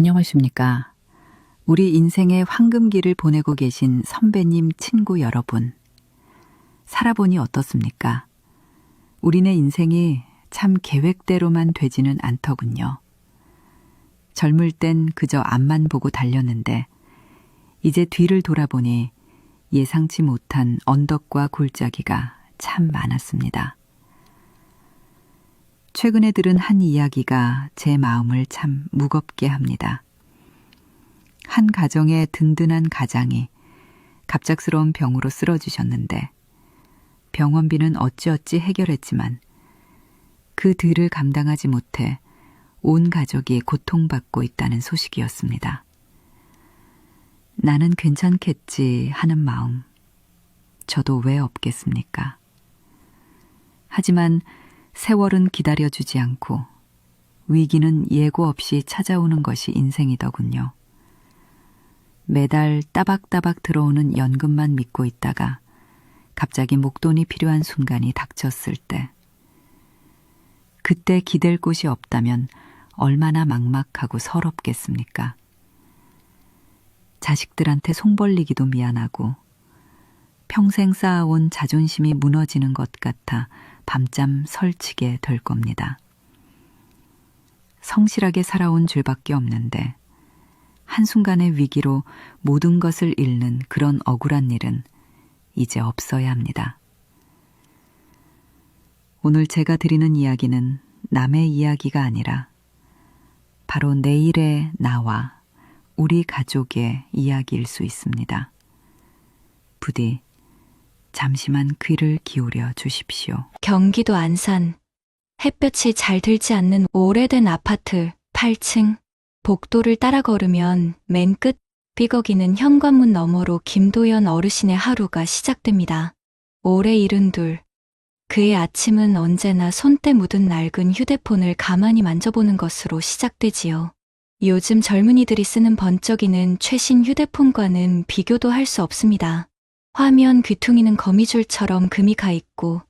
안녕하십니까. 우리 인생의 황금기를 보내고 계신 선배님, 친구 여러분. 살아보니 어떻습니까? 우리네 인생이 참 계획대로만 되지는 않더군요. 젊을 땐 그저 앞만 보고 달렸는데 이제 뒤를 돌아보니 예상치 못한 언덕과 골짜기가 참 많았습니다. 최근에 들은 한 이야기가 제 마음을 참 무겁게 합니다. 한 가정의 든든한 가장이 갑작스러운 병으로 쓰러지셨는데 병원비는 어찌어찌 해결했지만 그 들을 감당하지 못해 온 가족이 고통받고 있다는 소식이었습니다. 나는 괜찮겠지 하는 마음, 저도 왜 없겠습니까? 하지만 세월은 기다려주지 않고 위기는 예고 없이 찾아오는 것이 인생이더군요. 매달 따박따박 들어오는 연금만 믿고 있다가 갑자기 목돈이 필요한 순간이 닥쳤을 때, 그때 기댈 곳이 없다면 얼마나 막막하고 서럽겠습니까? 자식들한테 송 벌리기도 미안하고 평생 쌓아온 자존심이 무너지는 것 같아 밤잠 설치게 될 겁니다. 성실하게 살아온 죄밖에 없는데 한순간의 위기로 모든 것을 잃는 그런 억울한 일은 이제 없어야 합니다. 오늘 제가 드리는 이야기는 남의 이야기가 아니라 바로 내일의 나와 우리 가족의 이야기일 수 있습니다. 부디 잠시만 귀를 기울여 주십시오. 경기도 안산, 햇볕이 잘 들지 않는 오래된 아파트 8층, 복도를 따라 걸으면 맨 끝 삐걱이는 현관문 너머로 김도연 어르신의 하루가 시작됩니다. 올해 72, 그의 아침은 언제나 손때 묻은 낡은 휴대폰을 가만히 만져보는 것으로 시작되지요. 요즘 젊은이들이 쓰는 번쩍이는 최신 휴대폰과는 비교도 할 수 없습니다. 화면 귀퉁이는 거미줄처럼 금이 가 있고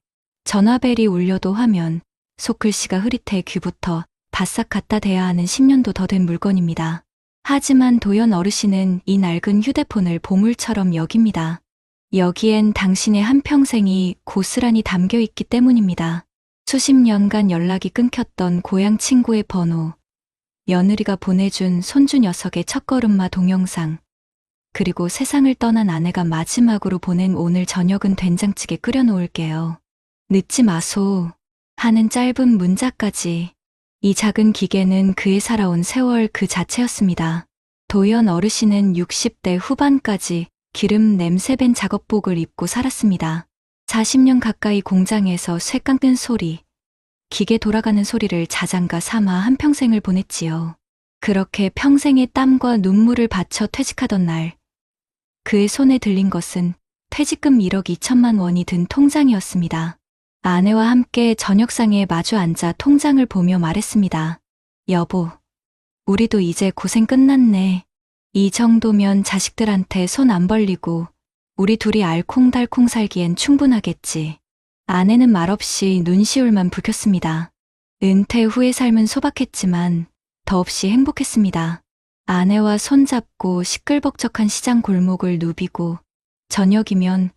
전화벨이 울려도 화면, 손글씨가 흐릿해 귀부터 바싹 갖다 대야 하는 10년도 더 된 물건입니다. 하지만 도연 어르신은 이 낡은 휴대폰을 보물처럼 여깁니다. 여기엔 당신의 한평생이 고스란히 담겨 있기 때문입니다. 수십 년간 연락이 끊겼던 고향 친구의 번호, 며느리가 보내준 손주 녀석의 첫걸음마 동영상, 그리고 세상을 떠난 아내가 마지막으로 보낸 오늘 저녁은 된장찌개 끓여 놓을게요. 늦지 마소 하는 짧은 문자까지, 이 작은 기계는 그의 살아온 세월 그 자체였습니다. 도연 어르신은 60대 후반까지 기름 냄새밴 작업복을 입고 살았습니다. 40년 가까이 공장에서 쇠 깎는 소리, 기계 돌아가는 소리를 자장가 삼아 한평생을 보냈지요. 그렇게 평생의 땀과 눈물을 바쳐 퇴직하던 날, 그의 손에 들린 것은 퇴직금 1억 2천만 원이 든 통장이었습니다. 아내와 함께 저녁상에 마주 앉아 통장을 보며 말했습니다. 여보, 우리도 이제 고생 끝났네. 이 정도면 자식들한테 손 안 벌리고 우리 둘이 알콩달콩 살기엔 충분하겠지. 아내는 말없이 눈시울만 붉혔습니다. 은퇴 후의 삶은 소박했지만 더없이 행복했습니다. 아내와 손잡고 시끌벅적한 시장 골목을 누비고 저녁이면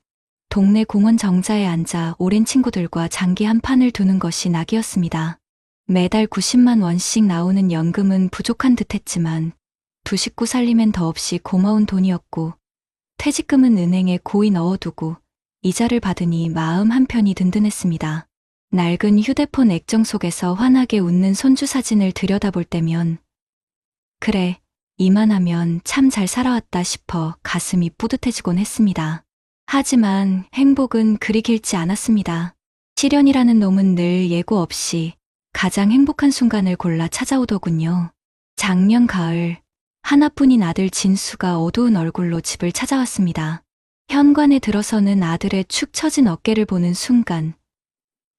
동네 공원 정자에 앉아 오랜 친구들과 장기 한 판을 두는 것이 낙이었습니다. 매달 90만 원씩 나오는 연금은 부족한 듯했지만 두 식구 살림엔 더없이 고마운 돈이었고, 퇴직금은 은행에 고이 넣어두고 이자를 받으니 마음 한편이 든든했습니다. 낡은 휴대폰 액정 속에서 환하게 웃는 손주 사진을 들여다볼 때면 그래, 이만하면 참 잘 살아왔다 싶어 가슴이 뿌듯해지곤 했습니다. 하지만 행복은 그리 길지 않았습니다. 시련이라는 놈은 늘 예고 없이 가장 행복한 순간을 골라 찾아오더군요. 작년 가을, 하나뿐인 아들 진수가 어두운 얼굴로 집을 찾아왔습니다. 현관에 들어서는 아들의 축 처진 어깨를 보는 순간,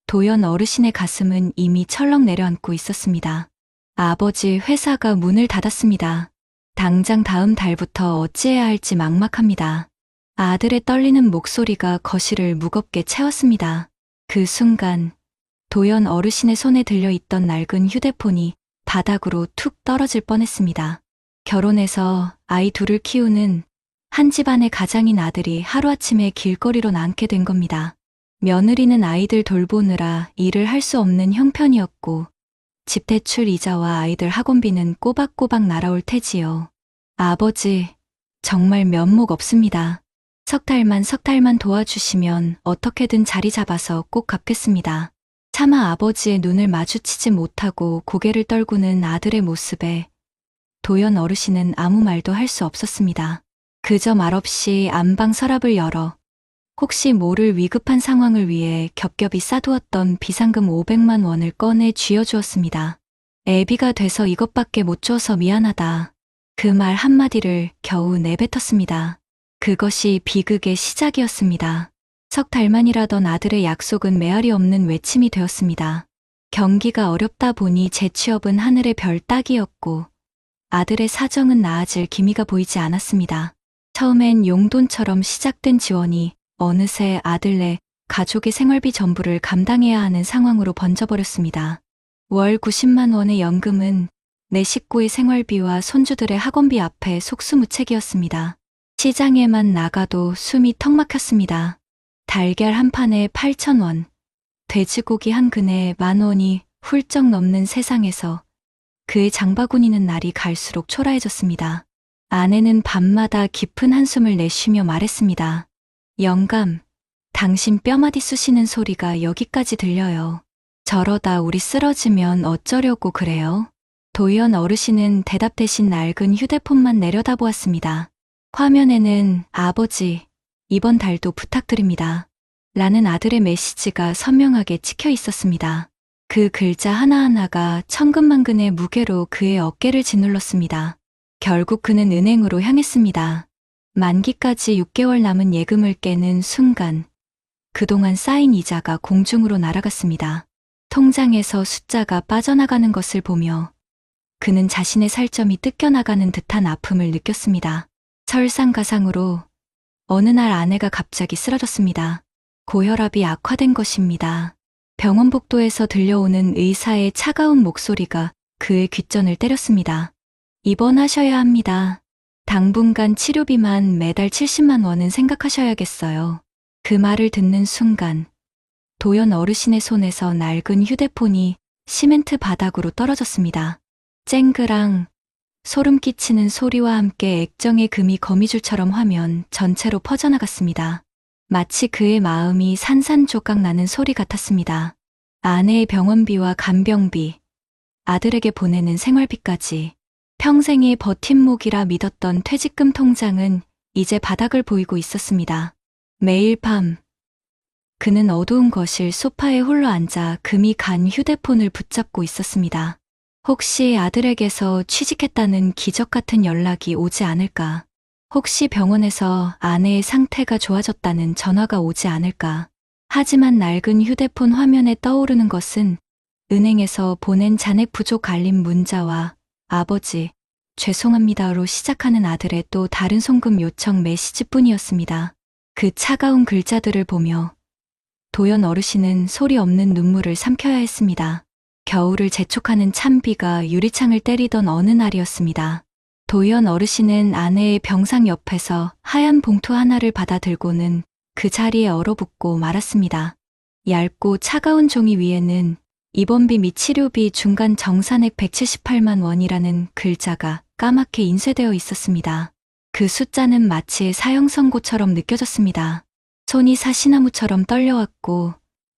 도연 어르신의 가슴은 이미 철렁 내려앉고 있었습니다. 아버지 회사가 문을 닫았습니다. 당장 다음 달부터 어찌해야 할지 막막합니다. 아들의 떨리는 목소리가 거실을 무겁게 채웠습니다. 그 순간 도연 어르신의 손에 들려있던 낡은 휴대폰이 바닥으로 툭 떨어질 뻔했습니다. 결혼해서 아이 둘을 키우는 한 집안의 가장인 아들이 하루아침에 길거리로 나앉게 된 겁니다. 며느리는 아이들 돌보느라 일을 할 수 없는 형편이었고 집 대출 이자와 아이들 학원비는 꼬박꼬박 날아올 테지요. 아버지, 정말 면목 없습니다. 석 달만 도와주시면 어떻게든 자리 잡아서 꼭 갚겠습니다. 차마 아버지의 눈을 마주치지 못하고 고개를 떨구는 아들의 모습에 도연 어르신은 아무 말도 할 수 없었습니다. 그저 말없이 안방 서랍을 열어 혹시 모를 위급한 상황을 위해 겹겹이 싸두었던 비상금 500만 원을 꺼내 쥐어주었습니다. 애비가 돼서 이것밖에 못 줘서 미안하다. 그 말 한마디를 겨우 내뱉었습니다. 그것이 비극의 시작이었습니다. 석 달만이라던 아들의 약속은 메아리 없는 외침이 되었습니다. 경기가 어렵다 보니 재취업은 하늘의 별 따기였고 아들의 사정은 나아질 기미가 보이지 않았습니다. 처음엔 용돈처럼 시작된 지원이 어느새 아들네 가족의 생활비 전부를 감당해야 하는 상황으로 번져버렸습니다. 월 90만 원의 연금은 내 식구의 생활비와 손주들의 학원비 앞에 속수무책이었습니다. 시장에만 나가도 숨이 턱 막혔습니다. 달걀 한 판에 8,000원, 돼지고기 한 근에 10,000원이 훌쩍 넘는 세상에서 그의 장바구니는 날이 갈수록 초라해졌습니다. 아내는 밤마다 깊은 한숨을 내쉬며 말했습니다. 영감, 당신 뼈마디 쑤시는 소리가 여기까지 들려요. 저러다 우리 쓰러지면 어쩌려고 그래요? 도연 어르신은 대답 대신 낡은 휴대폰만 내려다보았습니다. 화면에는 아버지, 이번 달도 부탁드립니다. 라는 아들의 메시지가 선명하게 찍혀 있었습니다. 그 글자 하나하나가 천근만근의 무게로 그의 어깨를 짓눌렀습니다. 결국 그는 은행으로 향했습니다. 만기까지 6개월 남은 예금을 깨는 순간 그동안 쌓인 이자가 공중으로 날아갔습니다. 통장에서 숫자가 빠져나가는 것을 보며 그는 자신의 살점이 뜯겨나가는 듯한 아픔을 느꼈습니다. 설상가상으로 어느 날 아내가 갑자기 쓰러졌습니다. 고혈압이 악화된 것입니다. 병원 복도에서 들려오는 의사의 차가운 목소리가 그의 귓전을 때렸습니다. 입원하셔야 합니다. 당분간 치료비만 매달 70만 원은 생각하셔야겠어요. 그 말을 듣는 순간 도연 어르신의 손에서 낡은 휴대폰이 시멘트 바닥으로 떨어졌습니다. 쨍그랑 소름 끼치는 소리와 함께 액정의 금이 거미줄처럼 화면 전체로 퍼져나갔습니다. 마치 그의 마음이 산산조각 나는 소리 같았습니다. 아내의 병원비와 간병비, 아들에게 보내는 생활비까지 평생의 버팀목이라 믿었던 퇴직금 통장은 이제 바닥을 보이고 있었습니다. 매일 밤 그는 어두운 거실 소파에 홀로 앉아 금이 간 휴대폰을 붙잡고 있었습니다. 혹시 아들에게서 취직했다는 기적 같은 연락이 오지 않을까? 혹시 병원에서 아내의 상태가 좋아졌다는 전화가 오지 않을까? 하지만 낡은 휴대폰 화면에 떠오르는 것은 은행에서 보낸 잔액 부족 알림 문자와 아버지, 죄송합니다로 시작하는 아들의 또 다른 송금 요청 메시지뿐이었습니다. 그 차가운 글자들을 보며 도연 어르신은 소리 없는 눈물을 삼켜야 했습니다. 겨울을 재촉하는 찬비가 유리창을 때리던 어느 날이었습니다. 도연 어르신은 아내의 병상 옆에서 하얀 봉투 하나를 받아 들고는 그 자리에 얼어붙고 말았습니다. 얇고 차가운 종이 위에는 입원비 및 치료비 중간 정산액 178만 원이라는 글자가 까맣게 인쇄되어 있었습니다. 그 숫자는 마치 사형 선고처럼 느껴졌습니다. 손이 사시나무처럼 떨려왔고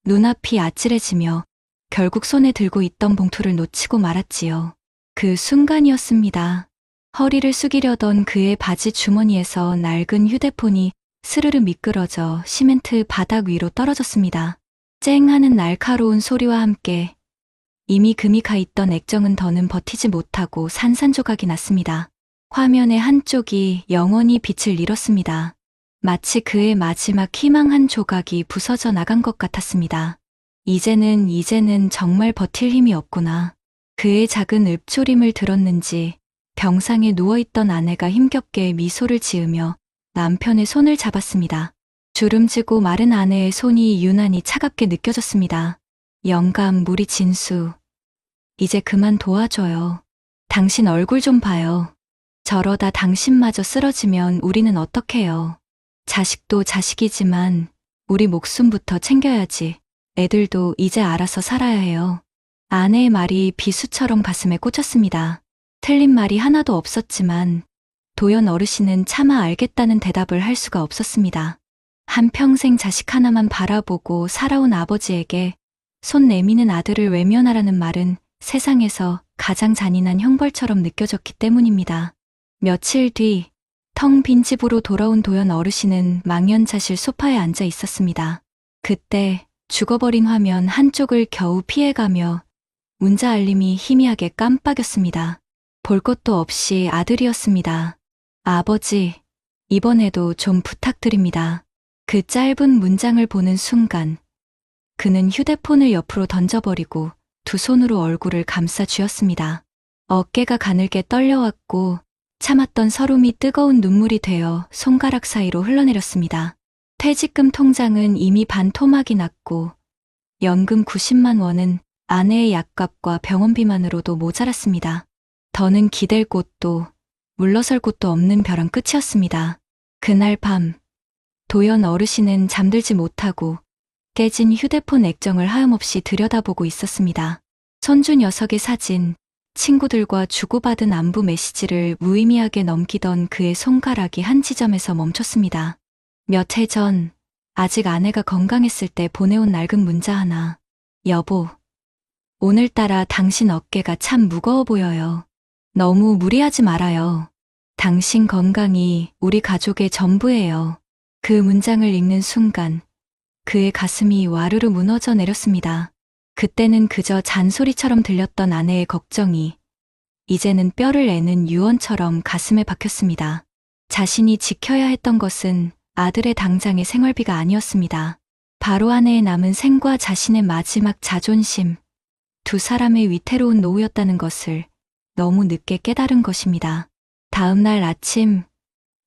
눈앞이 아찔해지며 결국 손에 들고 있던 봉투를 놓치고 말았지요. 그 순간이었습니다. 허리를 숙이려던 그의 바지 주머니에서 낡은 휴대폰이 스르르 미끄러져 시멘트 바닥 위로 떨어졌습니다. 쨍 하는 날카로운 소리와 함께 이미 금이 가 있던 액정은 더는 버티지 못하고 산산조각이 났습니다. 화면의 한쪽이 영원히 빛을 잃었습니다. 마치 그의 마지막 희망 한 조각이 부서져 나간 것 같았습니다. 이제는 정말 버틸 힘이 없구나. 그의 작은 읊조림을 들었는지 병상에 누워있던 아내가 힘겹게 미소를 지으며 남편의 손을 잡았습니다. 주름지고 마른 아내의 손이 유난히 차갑게 느껴졌습니다. 영감, 우리 진수. 이제 그만 도와줘요. 당신 얼굴 좀 봐요. 저러다 당신마저 쓰러지면 우리는 어떡해요. 자식도 자식이지만 우리 목숨부터 챙겨야지. 애들도 이제 알아서 살아야 해요. 아내의 말이 비수처럼 가슴에 꽂혔습니다. 틀린 말이 하나도 없었지만 도연 어르신은 차마 알겠다는 대답을 할 수가 없었습니다. 한평생 자식 하나만 바라보고 살아온 아버지에게 손 내미는 아들을 외면하라는 말은 세상에서 가장 잔인한 형벌처럼 느껴졌기 때문입니다. 며칠 뒤 텅 빈 집으로 돌아온 도연 어르신은 망연자실 소파에 앉아 있었습니다. 그때 죽어버린 화면 한쪽을 겨우 피해가며 문자 알림이 희미하게 깜빡였습니다. 볼 것도 없이 아들이었습니다. 아버지, 이번에도 좀 부탁드립니다. 그 짧은 문장을 보는 순간 그는 휴대폰을 옆으로 던져버리고 두 손으로 얼굴을 감싸 쥐었습니다. 어깨가 가늘게 떨려왔고 참았던 서름이 뜨거운 눈물이 되어 손가락 사이로 흘러내렸습니다. 퇴직금 통장은 이미 반토막이 났고 연금 90만 원은 아내의 약값과 병원비만으로도 모자랐습니다. 더는 기댈 곳도 물러설 곳도 없는 벼랑 끝이었습니다. 그날 밤 도연 어르신은 잠들지 못하고 깨진 휴대폰 액정을 하염없이 들여다보고 있었습니다. 손주 녀석의 사진, 친구들과 주고받은 안부 메시지를 무의미하게 넘기던 그의 손가락이 한 지점에서 멈췄습니다. 몇 해 전, 아직 아내가 건강했을 때 보내온 낡은 문자 하나. 여보, 오늘따라 당신 어깨가 참 무거워 보여요. 너무 무리하지 말아요. 당신 건강이 우리 가족의 전부예요. 그 문장을 읽는 순간 그의 가슴이 와르르 무너져 내렸습니다. 그때는 그저 잔소리처럼 들렸던 아내의 걱정이 이제는 뼈를 애는 유언처럼 가슴에 박혔습니다. 자신이 지켜야 했던 것은 아들의 당장의 생활비가 아니었습니다. 바로 아내의 남은 생과 자신의 마지막 자존심, 두 사람의 위태로운 노후였다는 것을 너무 늦게 깨달은 것입니다. 다음 날 아침,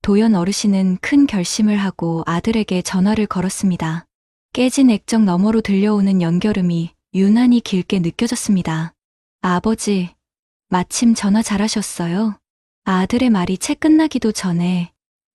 도연 어르신은 큰 결심을 하고 아들에게 전화를 걸었습니다. 깨진 액정 너머로 들려오는 연결음이 유난히 길게 느껴졌습니다. 아버지, 마침 전화 잘하셨어요? 아들의 말이 채 끝나기도 전에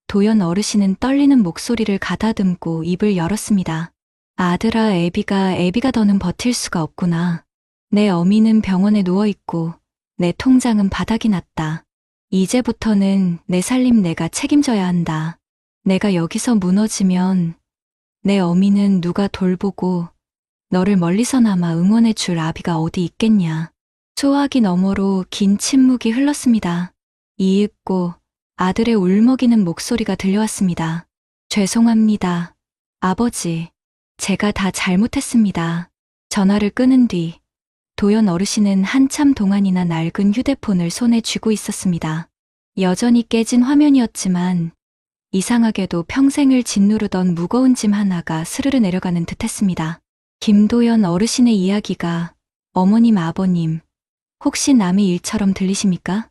도연 어르신은 떨리는 목소리를 가다듬고 입을 열었습니다. 아들아, 애비가 더는 버틸 수가 없구나. 내 어미는 병원에 누워있고 내 통장은 바닥이 났다. 이제부터는 내 살림 내가 책임져야 한다. 내가 여기서 무너지면 내 어미는 누가 돌보고 너를 멀리서나마 응원해 줄 아비가 어디 있겠냐. 소화기 너머로 긴 침묵이 흘렀습니다. 이윽고 아들의 울먹이는 목소리가 들려왔습니다. 죄송합니다. 아버지, 제가 다 잘못했습니다. 전화를 끊은 뒤 도연 어르신은 한참 동안이나 낡은 휴대폰을 손에 쥐고 있었습니다. 여전히 깨진 화면이었지만 이상하게도 평생을 짓누르던 무거운 짐 하나가 스르르 내려가는 듯했습니다. 김도연 어르신의 이야기가 어머님, 아버님, 혹시 남의 일처럼 들리십니까?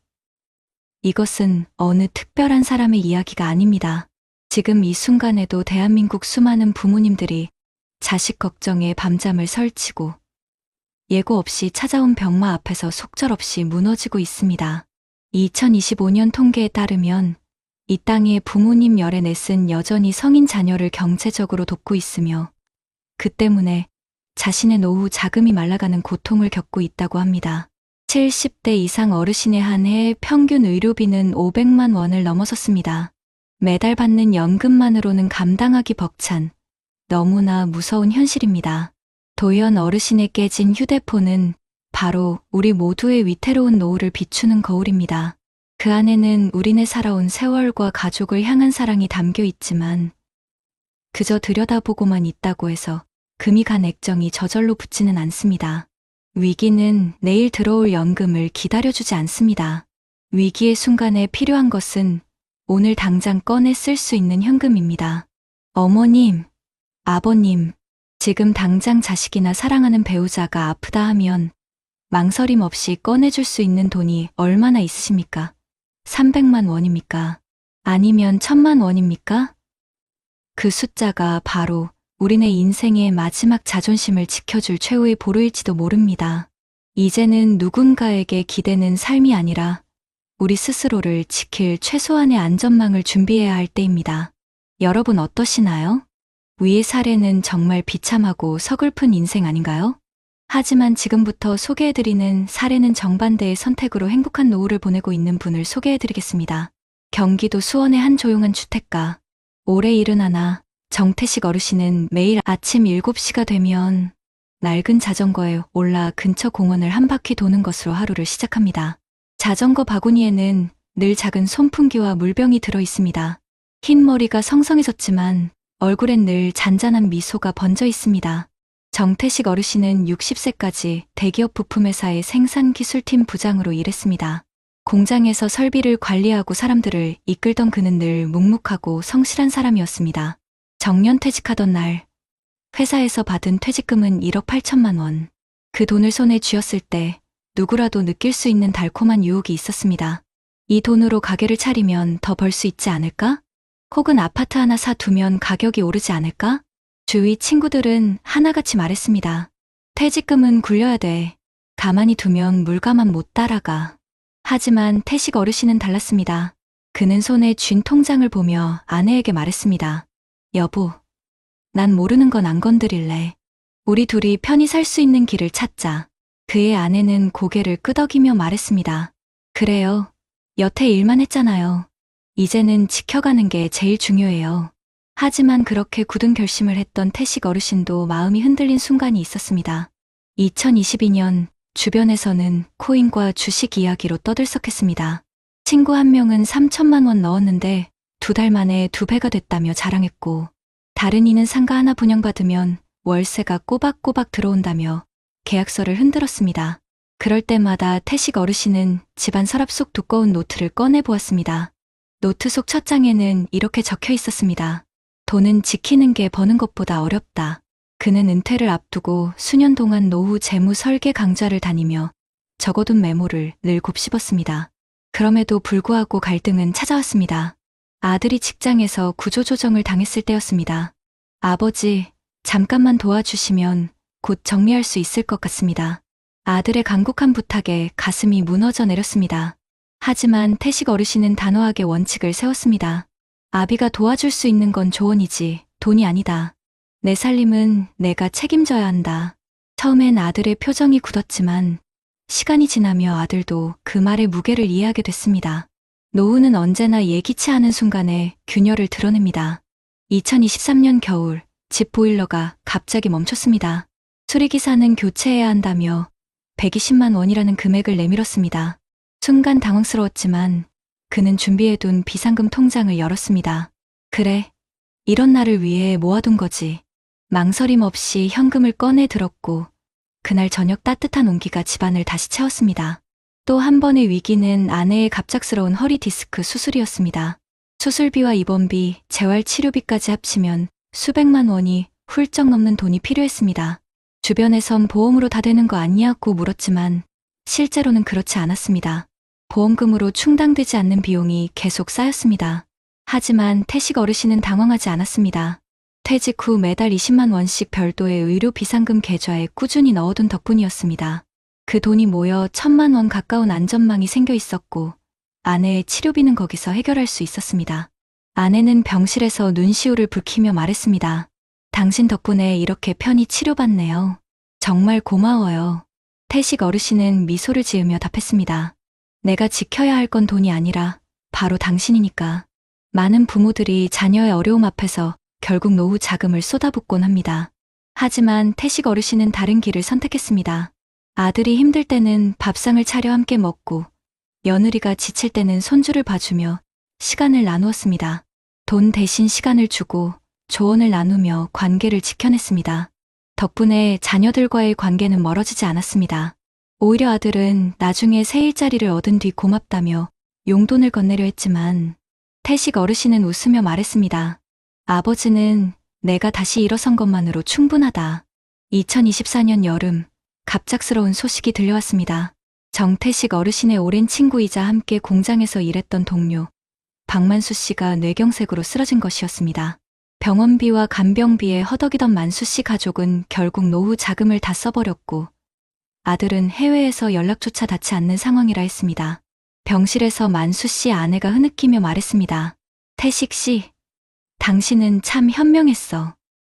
이것은 어느 특별한 사람의 이야기가 아닙니다. 지금 이 순간에도 대한민국 수많은 부모님들이 자식 걱정에 밤잠을 설치고 예고 없이 찾아온 병마 앞에서 속절없이 무너지고 있습니다. 2025년 통계에 따르면 이 땅에 부모님 14넷은 여전히 성인 자녀를 경제적으로 돕고 있으며 그 때문에 자신의 노후 자금이 말라가는 고통을 겪고 있다고 합니다. 70대 이상 어르신의 한 해 평균 의료비는 500만 원을 넘어섰습니다. 매달 받는 연금만으로는 감당하기 벅찬 너무나 무서운 현실입니다. 도연 어르신의 깨진 휴대폰은 바로 우리 모두의 위태로운 노후를 비추는 거울입니다. 그 안에는 우리네 살아온 세월과 가족을 향한 사랑이 담겨 있지만 그저 들여다보고만 있다고 해서 금이 간 액정이 저절로 붙지는 않습니다. 위기는 내일 들어올 연금을 기다려주지 않습니다. 위기의 순간에 필요한 것은 오늘 당장 꺼내 쓸 수 있는 현금입니다. 어머님, 아버님, 지금 당장 자식이나 사랑하는 배우자가 아프다 하면 망설임 없이 꺼내줄 수 있는 돈이 얼마나 있으십니까? 300만 원입니까? 아니면 1000만 원입니까? 그 숫자가 바로 우리네 인생의 마지막 자존심을 지켜줄 최후의 보루일지도 모릅니다. 이제는 누군가에게 기대는 삶이 아니라 우리 스스로를 지킬 최소한의 안전망을 준비해야 할 때입니다. 여러분 어떠시나요? 위의 사례는 정말 비참하고 서글픈 인생 아닌가요? 하지만 지금부터 소개해드리는 사례는 정반대의 선택으로 행복한 노후를 보내고 있는 분을 소개해드리겠습니다. 경기도 수원의 한 조용한 주택가. 올해 71, 정태식 어르신은 매일 아침 7시가 되면 낡은 자전거에 올라 근처 공원을 한 바퀴 도는 것으로 하루를 시작합니다. 자전거 바구니에는 늘 작은 손풍기와 물병이 들어 있습니다. 흰 머리가 성성해졌지만 얼굴엔 늘 잔잔한 미소가 번져 있습니다. 정태식 어르신은 60세까지 대기업 부품회사의 생산기술팀 부장으로 일했습니다. 공장에서 설비를 관리하고 사람들을 이끌던 그는 늘 묵묵하고 성실한 사람이었습니다. 정년 퇴직하던 날, 회사에서 받은 퇴직금은 1억 8천만 원. 그 돈을 손에 쥐었을 때 누구라도 느낄 수 있는 달콤한 유혹이 있었습니다. 이 돈으로 가게를 차리면 더 벌 수 있지 않을까? 혹은 아파트 하나 사두면 가격이 오르지 않을까? 주위 친구들은 하나같이 말했습니다. 퇴직금은 굴려야 돼. 가만히 두면 물가만 못 따라가. 하지만 태식 어르신은 달랐습니다. 그는 손에 쥔 통장을 보며 아내에게 말했습니다. 여보, 난 모르는 건 안 건드릴래. 우리 둘이 편히 살 수 있는 길을 찾자. 그의 아내는 고개를 끄덕이며 말했습니다. 그래요. 여태 일만 했잖아요. 이제는 지켜가는 게 제일 중요해요. 하지만 그렇게 굳은 결심을 했던 태식 어르신도 마음이 흔들린 순간이 있었습니다. 2022년 주변에서는 코인과 주식 이야기로 떠들썩했습니다. 친구 한 명은 3천만 원 넣었는데 2달 만에 2배가 됐다며 자랑했고, 다른 이는 상가 하나 분양받으면 월세가 꼬박꼬박 들어온다며 계약서를 흔들었습니다. 그럴 때마다 태식 어르신은 집안 서랍 속 두꺼운 노트를 꺼내보았습니다. 노트 속 첫 장에는 이렇게 적혀 있었습니다. 돈은 지키는 게 버는 것보다 어렵다. 그는 은퇴를 앞두고 수년 동안 노후 재무 설계 강좌를 다니며 적어둔 메모를 늘 곱씹었습니다. 그럼에도 불구하고 갈등은 찾아왔습니다. 아들이 직장에서 구조조정을 당했을 때였습니다. 아버지, 잠깐만 도와주시면 곧 정리할 수 있을 것 같습니다. 아들의 간곡한 부탁에 가슴이 무너져 내렸습니다. 하지만 태식 어르신은 단호하게 원칙을 세웠습니다. 아비가 도와줄 수 있는 건 조언이지 돈이 아니다. 내 살림은 내가 책임져야 한다. 처음엔 아들의 표정이 굳었지만 시간이 지나며 아들도 그 말의 무게를 이해하게 됐습니다. 노후는 언제나 예기치 않은 순간에 균열을 드러냅니다. 2023년 겨울, 집 보일러가 갑자기 멈췄습니다. 수리기사는 교체해야 한다며 120만 원이라는 금액을 내밀었습니다. 순간 당황스러웠지만 그는 준비해둔 비상금 통장을 열었습니다. 그래, 이런 날을 위해 모아둔 거지. 망설임 없이 현금을 꺼내 들었고 그날 저녁 따뜻한 온기가 집안을 다시 채웠습니다. 또 한 번의 위기는 아내의 갑작스러운 허리 디스크 수술이었습니다. 수술비와 입원비, 재활치료비까지 합치면 수백만 원이 훌쩍 넘는 돈이 필요했습니다. 주변에선 보험으로 다 되는 거 아니냐고 물었지만 실제로는 그렇지 않았습니다. 보험금으로 충당되지 않는 비용이 계속 쌓였습니다. 하지만 태식 어르신은 당황하지 않았습니다. 퇴직 후 매달 20만 원씩 별도의 의료 비상금 계좌에 꾸준히 넣어둔 덕분이었습니다. 그 돈이 모여 1,000만 원 가까운 안전망이 생겨 있었고 아내의 치료비는 거기서 해결할 수 있었습니다. 아내는 병실에서 눈시울을 붉히며 말했습니다. 당신 덕분에 이렇게 편히 치료받네요. 정말 고마워요. 태식 어르신은 미소를 지으며 답했습니다. 내가 지켜야 할 건 돈이 아니라 바로 당신이니까. 많은 부모들이 자녀의 어려움 앞에서 결국 노후 자금을 쏟아붓곤 합니다. 하지만 태식 어르신은 다른 길을 선택했습니다. 아들이 힘들 때는 밥상을 차려 함께 먹고 며느리가 지칠 때는 손주를 봐주며 시간을 나누었습니다. 돈 대신 시간을 주고 조언을 나누며 관계를 지켜냈습니다. 덕분에 자녀들과의 관계는 멀어지지 않았습니다. 오히려 아들은 나중에 새 일자리를 얻은 뒤 고맙다며 용돈을 건네려 했지만 태식 어르신은 웃으며 말했습니다. 아버지는 내가 다시 일어선 것만으로 충분하다. 2024년 여름, 갑작스러운 소식이 들려왔습니다. 정태식 어르신의 오랜 친구이자 함께 공장에서 일했던 동료, 박만수 씨가 뇌경색으로 쓰러진 것이었습니다. 병원비와 간병비에 허덕이던 만수 씨 가족은 결국 노후 자금을 다 써버렸고 아들은 해외에서 연락조차 닿지 않는 상황이라 했습니다. 병실에서 만수 씨 아내가 흐느끼며 말했습니다. 태식 씨, 당신은 참 현명했어.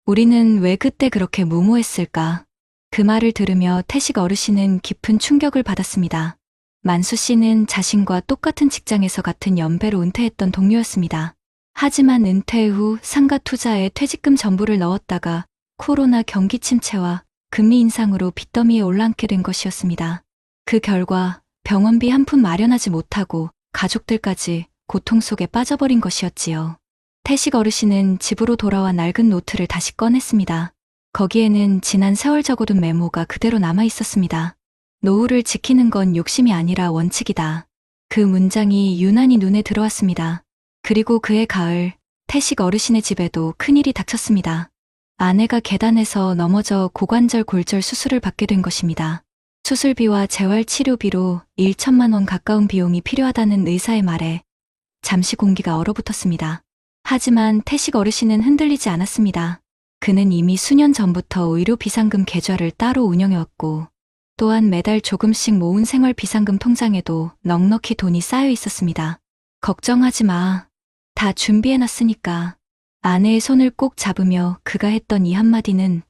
우리는 왜 그때 그렇게 무모했을까? 그 말을 들으며 태식 어르신은 깊은 충격을 받았습니다. 만수 씨는 자신과 똑같은 직장에서 같은 연배로 은퇴했던 동료였습니다. 하지만 은퇴 후 상가 투자에 퇴직금 전부를 넣었다가 코로나 경기 침체와 금리 인상으로 빚더미에 올라앉게 된 것이었습니다. 그 결과 병원비 한 푼 마련하지 못하고 가족들까지 고통 속에 빠져버린 것이었지요. 태식 어르신은 집으로 돌아와 낡은 노트를 다시 꺼냈습니다. 거기에는 지난 세월 적어둔 메모가 그대로 남아 있었습니다. 노후를 지키는 건 욕심이 아니라 원칙이다. 그 문장이 유난히 눈에 들어왔습니다. 그리고 그해 가을, 태식 어르신의 집에도 큰일이 닥쳤습니다. 아내가 계단에서 넘어져 고관절 골절 수술을 받게 된 것입니다. 수술비와 재활치료비로 1천만 원 가까운 비용이 필요하다는 의사의 말에 잠시 공기가 얼어붙었습니다. 하지만 태식 어르신은 흔들리지 않았습니다. 그는 이미 수년 전부터 의료 비상금 계좌를 따로 운영해왔고 또한 매달 조금씩 모은 생활 비상금 통장에도 넉넉히 돈이 쌓여 있었습니다. 걱정하지 마. 다 준비해놨으니까. 아내의 손을 꼭 잡으며 그가 했던 이 한마디는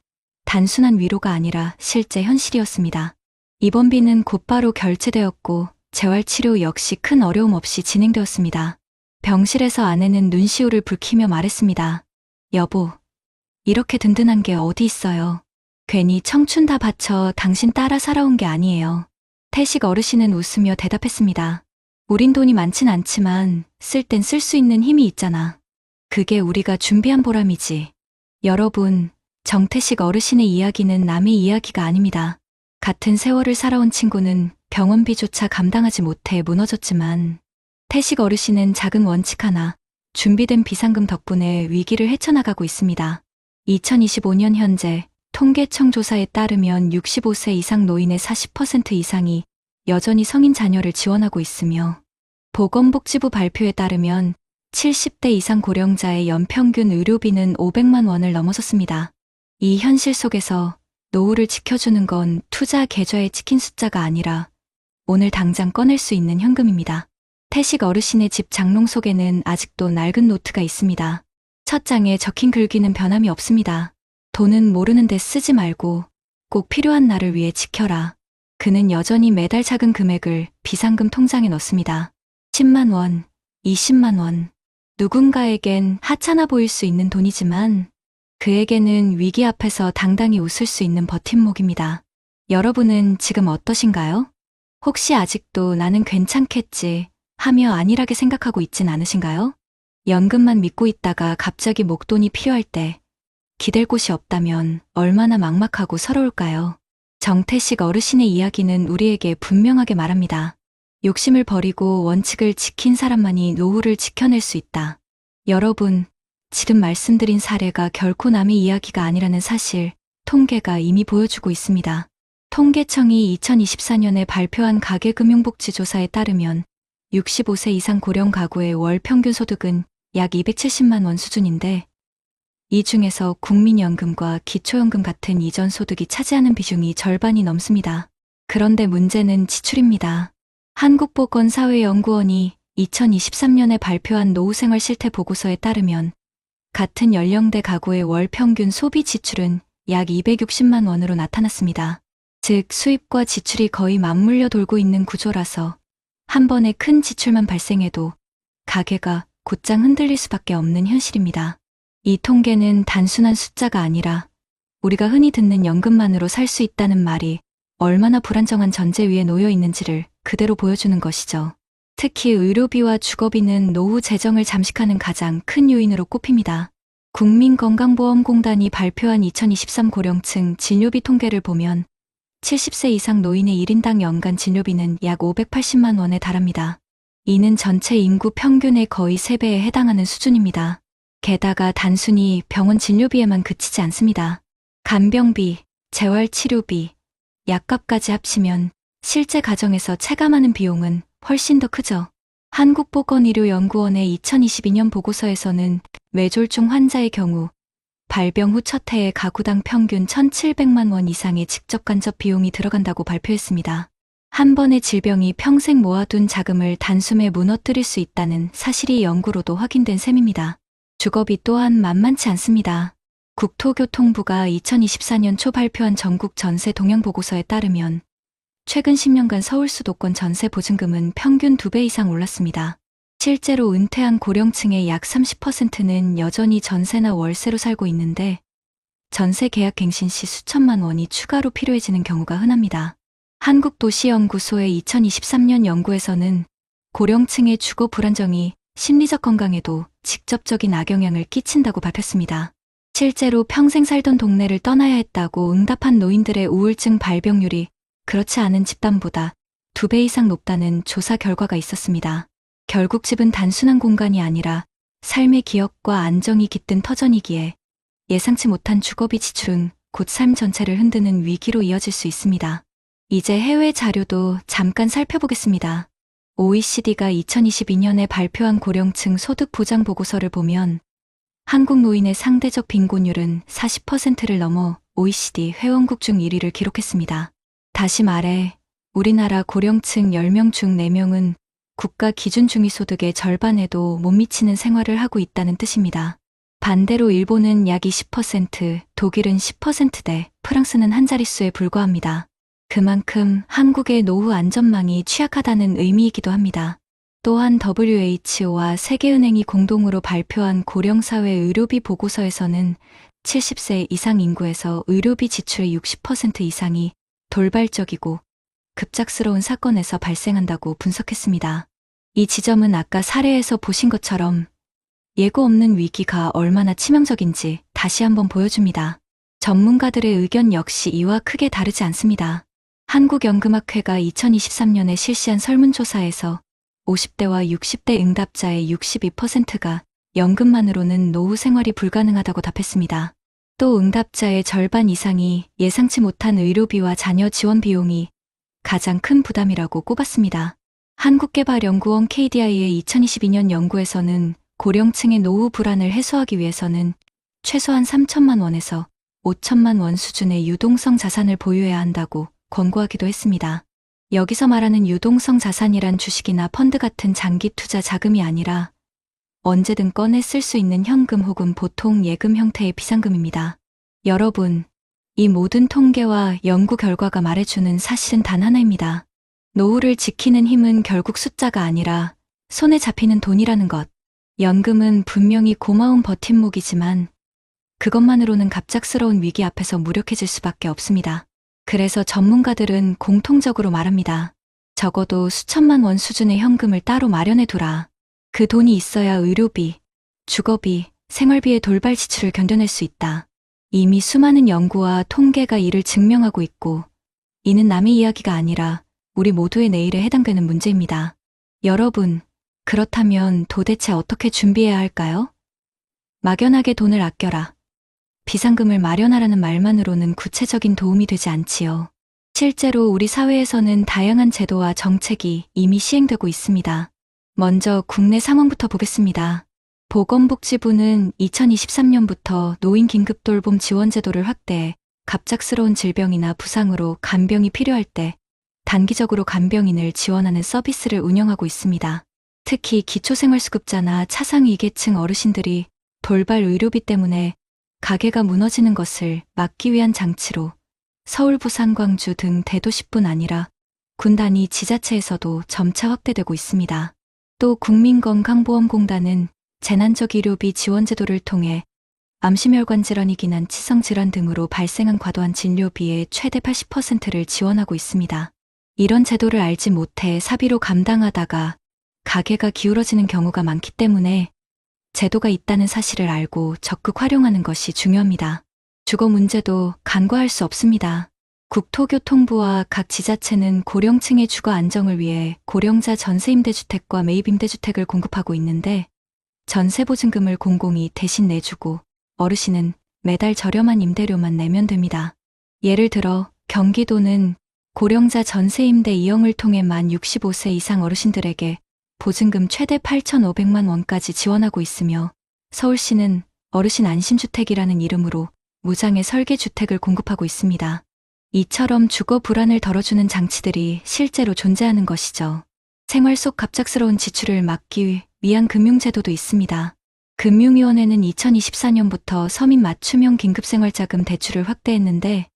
단순한 위로가 아니라 실제 현실이었습니다. 입원비는 곧바로 결제되었고 재활치료 역시 큰 어려움 없이 진행되었습니다. 병실에서 아내는 눈시울을 붉히며 말했습니다. 여보, 이렇게 든든한 게 어디 있어요. 괜히 청춘 다 바쳐 당신 따라 살아온 게 아니에요. 태식 어르신은 웃으며 대답했습니다. 우린 돈이 많진 않지만 쓸 땐 쓸 수 있는 힘이 있잖아. 그게 우리가 준비한 보람이지. 여러분, 정태식 어르신의 이야기는 남의 이야기가 아닙니다. 같은 세월을 살아온 친구는 병원비조차 감당하지 못해 무너졌지만 태식 어르신은 작은 원칙 하나, 준비된 비상금 덕분에 위기를 헤쳐나가고 있습니다. 2025년 현재 통계청 조사에 따르면 65세 이상 노인의 40% 이상이 여전히 성인 자녀를 지원하고 있으며 보건복지부 발표에 따르면 70대 이상 고령자의 연평균 의료비는 500만 원을 넘어섰습니다. 이 현실 속에서 노후를 지켜주는 건 투자 계좌에 찍힌 숫자가 아니라 오늘 당장 꺼낼 수 있는 현금입니다. 태식 어르신의 집 장롱 속에는 아직도 낡은 노트가 있습니다. 첫 장에 적힌 글귀는 변함이 없습니다. 돈은 모르는 데 쓰지 말고 꼭 필요한 나를 위해 지켜라. 그는 여전히 매달 작은 금액을 비상금 통장에 넣습니다. 10만 원, 20만 원. 누군가에겐 하찮아 보일 수 있는 돈이지만 그에게는 위기 앞에서 당당히 웃을 수 있는 버팀목입니다. 여러분은 지금 어떠신가요? 혹시 아직도 나는 괜찮겠지 하며 안일하게 생각하고 있진 않으신가요? 연금만 믿고 있다가 갑자기 목돈이 필요할 때 기댈 곳이 없다면 얼마나 막막하고 서러울까요? 정태식 어르신의 이야기는 우리에게 분명하게 말합니다. 욕심을 버리고 원칙을 지킨 사람만이 노후를 지켜낼 수 있다. 여러분, 지금 말씀드린 사례가 결코 남의 이야기가 아니라는 사실, 통계가 이미 보여주고 있습니다. 통계청이 2024년에 발표한 가계금융복지조사에 따르면 65세 이상 고령 가구의 월 평균 소득은 약 270만 원 수준인데 이 중에서 국민연금과 기초연금 같은 이전 소득이 차지하는 비중이 절반이 넘습니다. 그런데 문제는 지출입니다. 한국보건사회연구원이 2023년에 발표한 노후생활 실태 보고서에 따르면 같은 연령대 가구의 월 평균 소비 지출은 약 260만 원으로 나타났습니다. 즉 수입과 지출이 거의 맞물려 돌고 있는 구조라서 한 번에 큰 지출만 발생해도 가계가 곧장 흔들릴 수밖에 없는 현실입니다. 이 통계는 단순한 숫자가 아니라 우리가 흔히 듣는 연금만으로 살 수 있다는 말이 얼마나 불안정한 전제 위에 놓여 있는지를 그대로 보여주는 것이죠. 특히 의료비와 주거비는 노후 재정을 잠식하는 가장 큰 요인으로 꼽힙니다. 국민건강보험공단이 발표한 2023 고령층 진료비 통계를 보면 70세 이상 노인의 1인당 연간 진료비는 약 580만 원에 달합니다. 이는 전체 인구 평균의 거의 3배에 해당하는 수준입니다. 게다가 단순히 병원 진료비에만 그치지 않습니다. 간병비, 재활치료비, 약값까지 합치면 실제 가정에서 체감하는 비용은 훨씬 더 크죠. 한국보건의료연구원의 2022년 보고서에서는 뇌졸중 환자의 경우 발병 후 첫 해에 가구당 평균 1,700만 원 이상의 직접 간접 비용이 들어간다고 발표했습니다. 한 번의 질병이 평생 모아둔 자금을 단숨에 무너뜨릴 수 있다는 사실이 연구로도 확인된 셈입니다. 주거비 또한 만만치 않습니다. 국토교통부가 2024년 초 발표한 전국 전세 동향 보고서에 따르면 최근 10년간 서울 수도권 전세 보증금은 평균 2배 이상 올랐습니다. 실제로 은퇴한 고령층의 약 30%는 여전히 전세나 월세로 살고 있는데 전세 계약 갱신 시 수천만 원이 추가로 필요해지는 경우가 흔합니다. 한국도시연구소의 2023년 연구에서는 고령층의 주거 불안정이 심리적 건강에도 직접적인 악영향을 끼친다고 밝혔습니다. 실제로 평생 살던 동네를 떠나야 했다고 응답한 노인들의 우울증 발병률이 그렇지 않은 집단보다 2배 이상 높다는 조사 결과가 있었습니다. 결국 집은 단순한 공간이 아니라 삶의 기억과 안정이 깃든 터전이기에 예상치 못한 주거비 지출은 곧 삶 전체를 흔드는 위기로 이어질 수 있습니다. 이제 해외 자료도 잠깐 살펴보겠습니다. OECD가 2022년에 발표한 고령층 소득 보장 보고서를 보면 한국 노인의 상대적 빈곤율은 40%를 넘어 OECD 회원국 중 1위를 기록했습니다. 다시 말해 우리나라 고령층 10명 중 4명은 국가 기준 중위소득의 절반에도 못 미치는 생활을 하고 있다는 뜻입니다. 반대로 일본은 약 20%, 독일은 10%대, 프랑스는 한 자릿수에 불과합니다. 그만큼 한국의 노후 안전망이 취약하다는 의미이기도 합니다. 또한 WHO와 세계은행이 공동으로 발표한 고령사회 의료비 보고서에서는 70세 이상 인구에서 의료비 지출의 60% 이상이 돌발적이고 급작스러운 사건에서 발생한다고 분석했습니다. 이 지점은 아까 사례에서 보신 것처럼 예고 없는 위기가 얼마나 치명적인지 다시 한번 보여줍니다. 전문가들의 의견 역시 이와 크게 다르지 않습니다. 한국연금학회가 2023년에 실시한 설문조사에서 50대와 60대 응답자의 62%가 연금만으로는 노후 생활이 불가능하다고 답했습니다. 또 응답자의 절반 이상이 예상치 못한 의료비와 자녀 지원 비용이 가장 큰 부담이라고 꼽았습니다. 한국개발연구원 KDI의 2022년 연구에서는 고령층의 노후 불안을 해소하기 위해서는 최소한 3천만 원에서 5천만 원 수준의 유동성 자산을 보유해야 한다고 권고하기도 했습니다. 여기서 말하는 유동성 자산이란 주식이나 펀드 같은 장기 투자 자금이 아니라 언제든 꺼내 쓸 수 있는 현금 혹은 보통 예금 형태의 비상금입니다. 여러분, 이 모든 통계와 연구 결과가 말해주는 사실은 단 하나입니다. 노후를 지키는 힘은 결국 숫자가 아니라 손에 잡히는 돈이라는 것. 연금은 분명히 고마운 버팀목이지만 그것만으로는 갑작스러운 위기 앞에서 무력해질 수밖에 없습니다. 그래서 전문가들은 공통적으로 말합니다. 적어도 수천만 원 수준의 현금을 따로 마련해 두라. 그 돈이 있어야 의료비, 주거비, 생활비의 돌발 지출을 견뎌낼 수 있다. 이미 수많은 연구와 통계가 이를 증명하고 있고, 이는 남의 이야기가 아니라 우리 모두의 내일에 해당되는 문제입니다. 여러분, 그렇다면 도대체 어떻게 준비해야 할까요? 막연하게 돈을 아껴라. 비상금을 마련하라는 말만으로는 구체적인 도움이 되지 않지요. 실제로 우리 사회에서는 다양한 제도와 정책이 이미 시행되고 있습니다. 먼저 국내 상황부터 보겠습니다. 보건복지부는 2023년부터 노인 긴급돌봄 지원제도를 확대해 갑작스러운 질병이나 부상으로 간병이 필요할 때 단기적으로 간병인을 지원하는 서비스를 운영하고 있습니다. 특히 기초생활수급자나 차상위계층 어르신들이 돌발 의료비 때문에 가게가 무너지는 것을 막기 위한 장치로 서울, 부산, 광주 등 대도시뿐 아니라 군 단위 지자체에서도 점차 확대되고 있습니다. 또 국민건강보험공단은 재난적 의료비 지원제도를 통해 암심혈관 질환이 기난 치성 질환 등으로 발생한 과도한 진료비의 최대 80%를 지원하고 있습니다. 이런 제도를 알지 못해 사비로 감당하다가 가게가 기울어지는 경우가 많기 때문에 제도가 있다는 사실을 알고 적극 활용하는 것이 중요합니다. 주거 문제도 간과할 수 없습니다. 국토교통부와 각 지자체는 고령층의 주거 안정을 위해 고령자 전세임대주택과 매입임대주택을 공급하고 있는데 전세보증금을 공공이 대신 내주고 어르신은 매달 저렴한 임대료만 내면 됩니다. 예를 들어 경기도는 고령자 전세임대 이용을 통해 만 65세 이상 어르신들에게 보증금 최대 8,500만 원까지 지원하고 있으며 서울시는 어르신 안심주택이라는 이름으로 무장의 설계주택을 공급하고 있습니다. 이처럼 주거 불안을 덜어주는 장치들이 실제로 존재하는 것이죠. 생활 속 갑작스러운 지출을 막기 위한 금융제도도 있습니다. 금융위원회는 2024년부터 서민 맞춤형 긴급생활자금 대출을 확대했는데,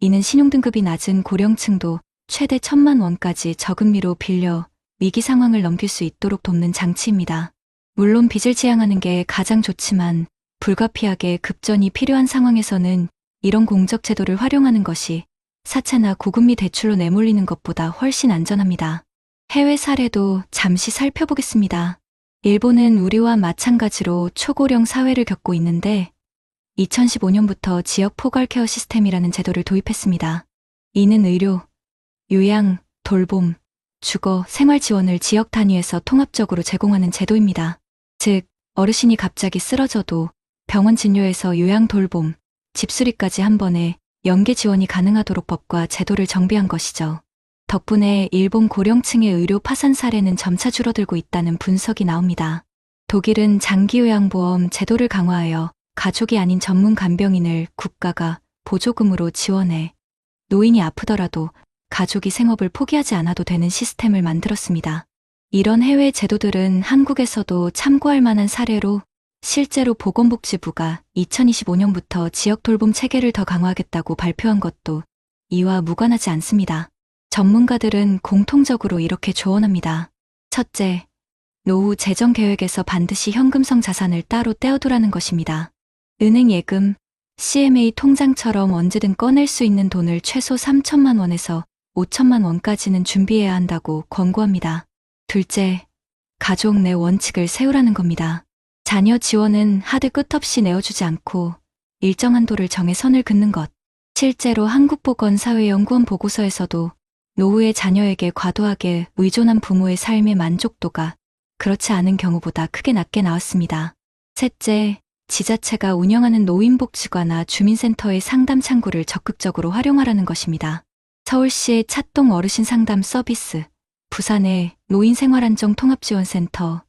이는 신용등급이 낮은 고령층도 최대 1,000만 원까지 저금리로 빌려 위기 상황을 넘길 수 있도록 돕는 장치입니다. 물론 빚을 지양하는 게 가장 좋지만 불가피하게 급전이 필요한 상황에서는 이런 공적 제도를 활용하는 것이 사채나 고금리 대출로 내몰리는 것보다 훨씬 안전합니다. 해외 사례도 잠시 살펴보겠습니다. 일본은 우리와 마찬가지로 초고령 사회를 겪고 있는데 2015년부터 지역 포괄 케어 시스템이라는 제도를 도입했습니다. 이는 의료, 요양, 돌봄, 주거, 생활 지원을 지역 단위에서 통합적으로 제공하는 제도입니다. 즉, 어르신이 갑자기 쓰러져도 병원 진료에서 요양 돌봄, 집수리까지 한 번에 연계 지원이 가능하도록 법과 제도를 정비한 것이죠. 덕분에 일본 고령층의 의료 파산 사례는 점차 줄어들고 있다는 분석이 나옵니다. 독일은 장기요양보험 제도를 강화하여 가족이 아닌 전문 간병인을 국가가 보조금으로 지원해 노인이 아프더라도 가족이 생업을 포기하지 않아도 되는 시스템을 만들었습니다. 이런 해외 제도들은 한국에서도 참고할 만한 사례로 실제로 보건복지부가 2025년부터 지역 돌봄 체계를 더 강화하겠다고 발표한 것도 이와 무관하지 않습니다. 전문가들은 공통적으로 이렇게 조언합니다. 첫째, 노후 재정 계획에서 반드시 현금성 자산을 따로 떼어두라는 것입니다. 은행 예금, CMA 통장처럼 언제든 꺼낼 수 있는 돈을 최소 3천만 원에서 5천만 원까지는 준비해야 한다고 권고합니다. 둘째, 가족 내 원칙을 세우라는 겁니다. 자녀 지원은 하드 끝없이 내어주지 않고 일정 한도를 정해 선을 긋는 것. 실제로 한국보건사회연구원 보고서에서도 노후에 자녀에게 과도하게 의존한 부모의 삶의 만족도가 그렇지 않은 경우보다 크게 낮게 나왔습니다. 셋째, 지자체가 운영하는 노인복지관이나 주민센터의 상담 창구를 적극적으로 활용하라는 것입니다. 서울시의 찻동 어르신 상담 서비스, 부산의 노인생활안정 통합지원센터,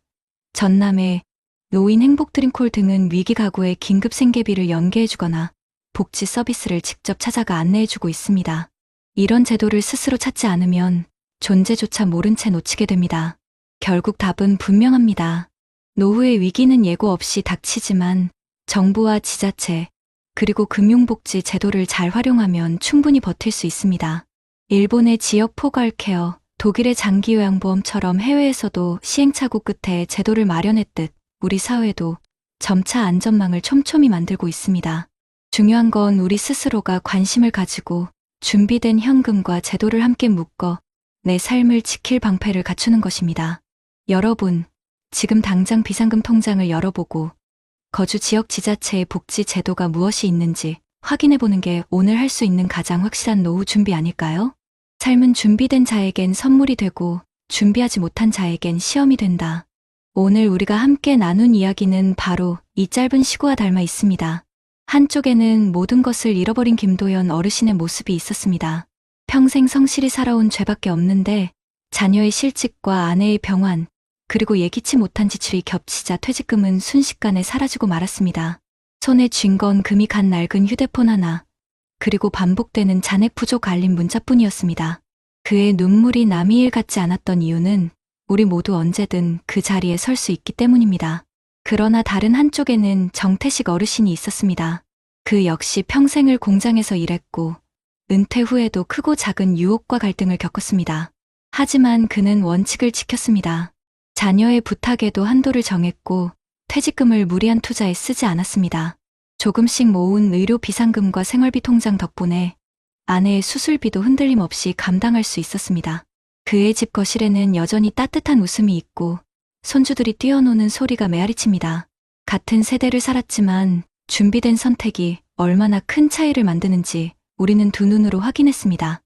전남의 노인 행복 드림콜 등은 위기 가구에 긴급 생계비를 연계해주거나 복지 서비스를 직접 찾아가 안내해주고 있습니다. 이런 제도를 스스로 찾지 않으면 존재조차 모른 채 놓치게 됩니다. 결국 답은 분명합니다. 노후의 위기는 예고 없이 닥치지만 정부와 지자체, 그리고 금융복지 제도를 잘 활용하면 충분히 버틸 수 있습니다. 일본의 지역 포괄 케어, 독일의 장기요양보험처럼 해외에서도 시행착오 끝에 제도를 마련했듯 우리 사회도 점차 안전망을 촘촘히 만들고 있습니다. 중요한 건 우리 스스로가 관심을 가지고 준비된 현금과 제도를 함께 묶어 내 삶을 지킬 방패를 갖추는 것입니다. 여러분, 지금 당장 비상금 통장을 열어보고 거주 지역 지자체의 복지 제도가 무엇이 있는지 확인해보는 게 오늘 할 수 있는 가장 확실한 노후 준비 아닐까요? 삶은 준비된 자에겐 선물이 되고 준비하지 못한 자에겐 시험이 된다. 오늘 우리가 함께 나눈 이야기는 바로 이 짧은 시구와 닮아 있습니다. 한쪽에는 모든 것을 잃어버린 김도연 어르신의 모습이 있었습니다. 평생 성실히 살아온 죄밖에 없는데 자녀의 실직과 아내의 병환, 그리고 예기치 못한 지출이 겹치자 퇴직금은 순식간에 사라지고 말았습니다. 손에 쥔 건 금이 간 낡은 휴대폰 하나, 그리고 반복되는 잔액 부족 알림 문자뿐이었습니다. 그의 눈물이 남의 일 같지 않았던 이유는 우리 모두 언제든 그 자리에 설 수 있기 때문입니다. 그러나 다른 한쪽에는 정태식 어르신이 있었습니다. 그 역시 평생을 공장에서 일했고 은퇴 후에도 크고 작은 유혹과 갈등을 겪었습니다. 하지만 그는 원칙을 지켰습니다. 자녀의 부탁에도 한도를 정했고 퇴직금을 무리한 투자에 쓰지 않았습니다. 조금씩 모은 의료 비상금과 생활비 통장 덕분에 아내의 수술비도 흔들림 없이 감당할 수 있었습니다. 그의 집 거실에는 여전히 따뜻한 웃음이 있고 손주들이 뛰어노는 소리가 메아리칩니다. 같은 세대를 살았지만 준비된 선택이 얼마나 큰 차이를 만드는지 우리는 두 눈으로 확인했습니다.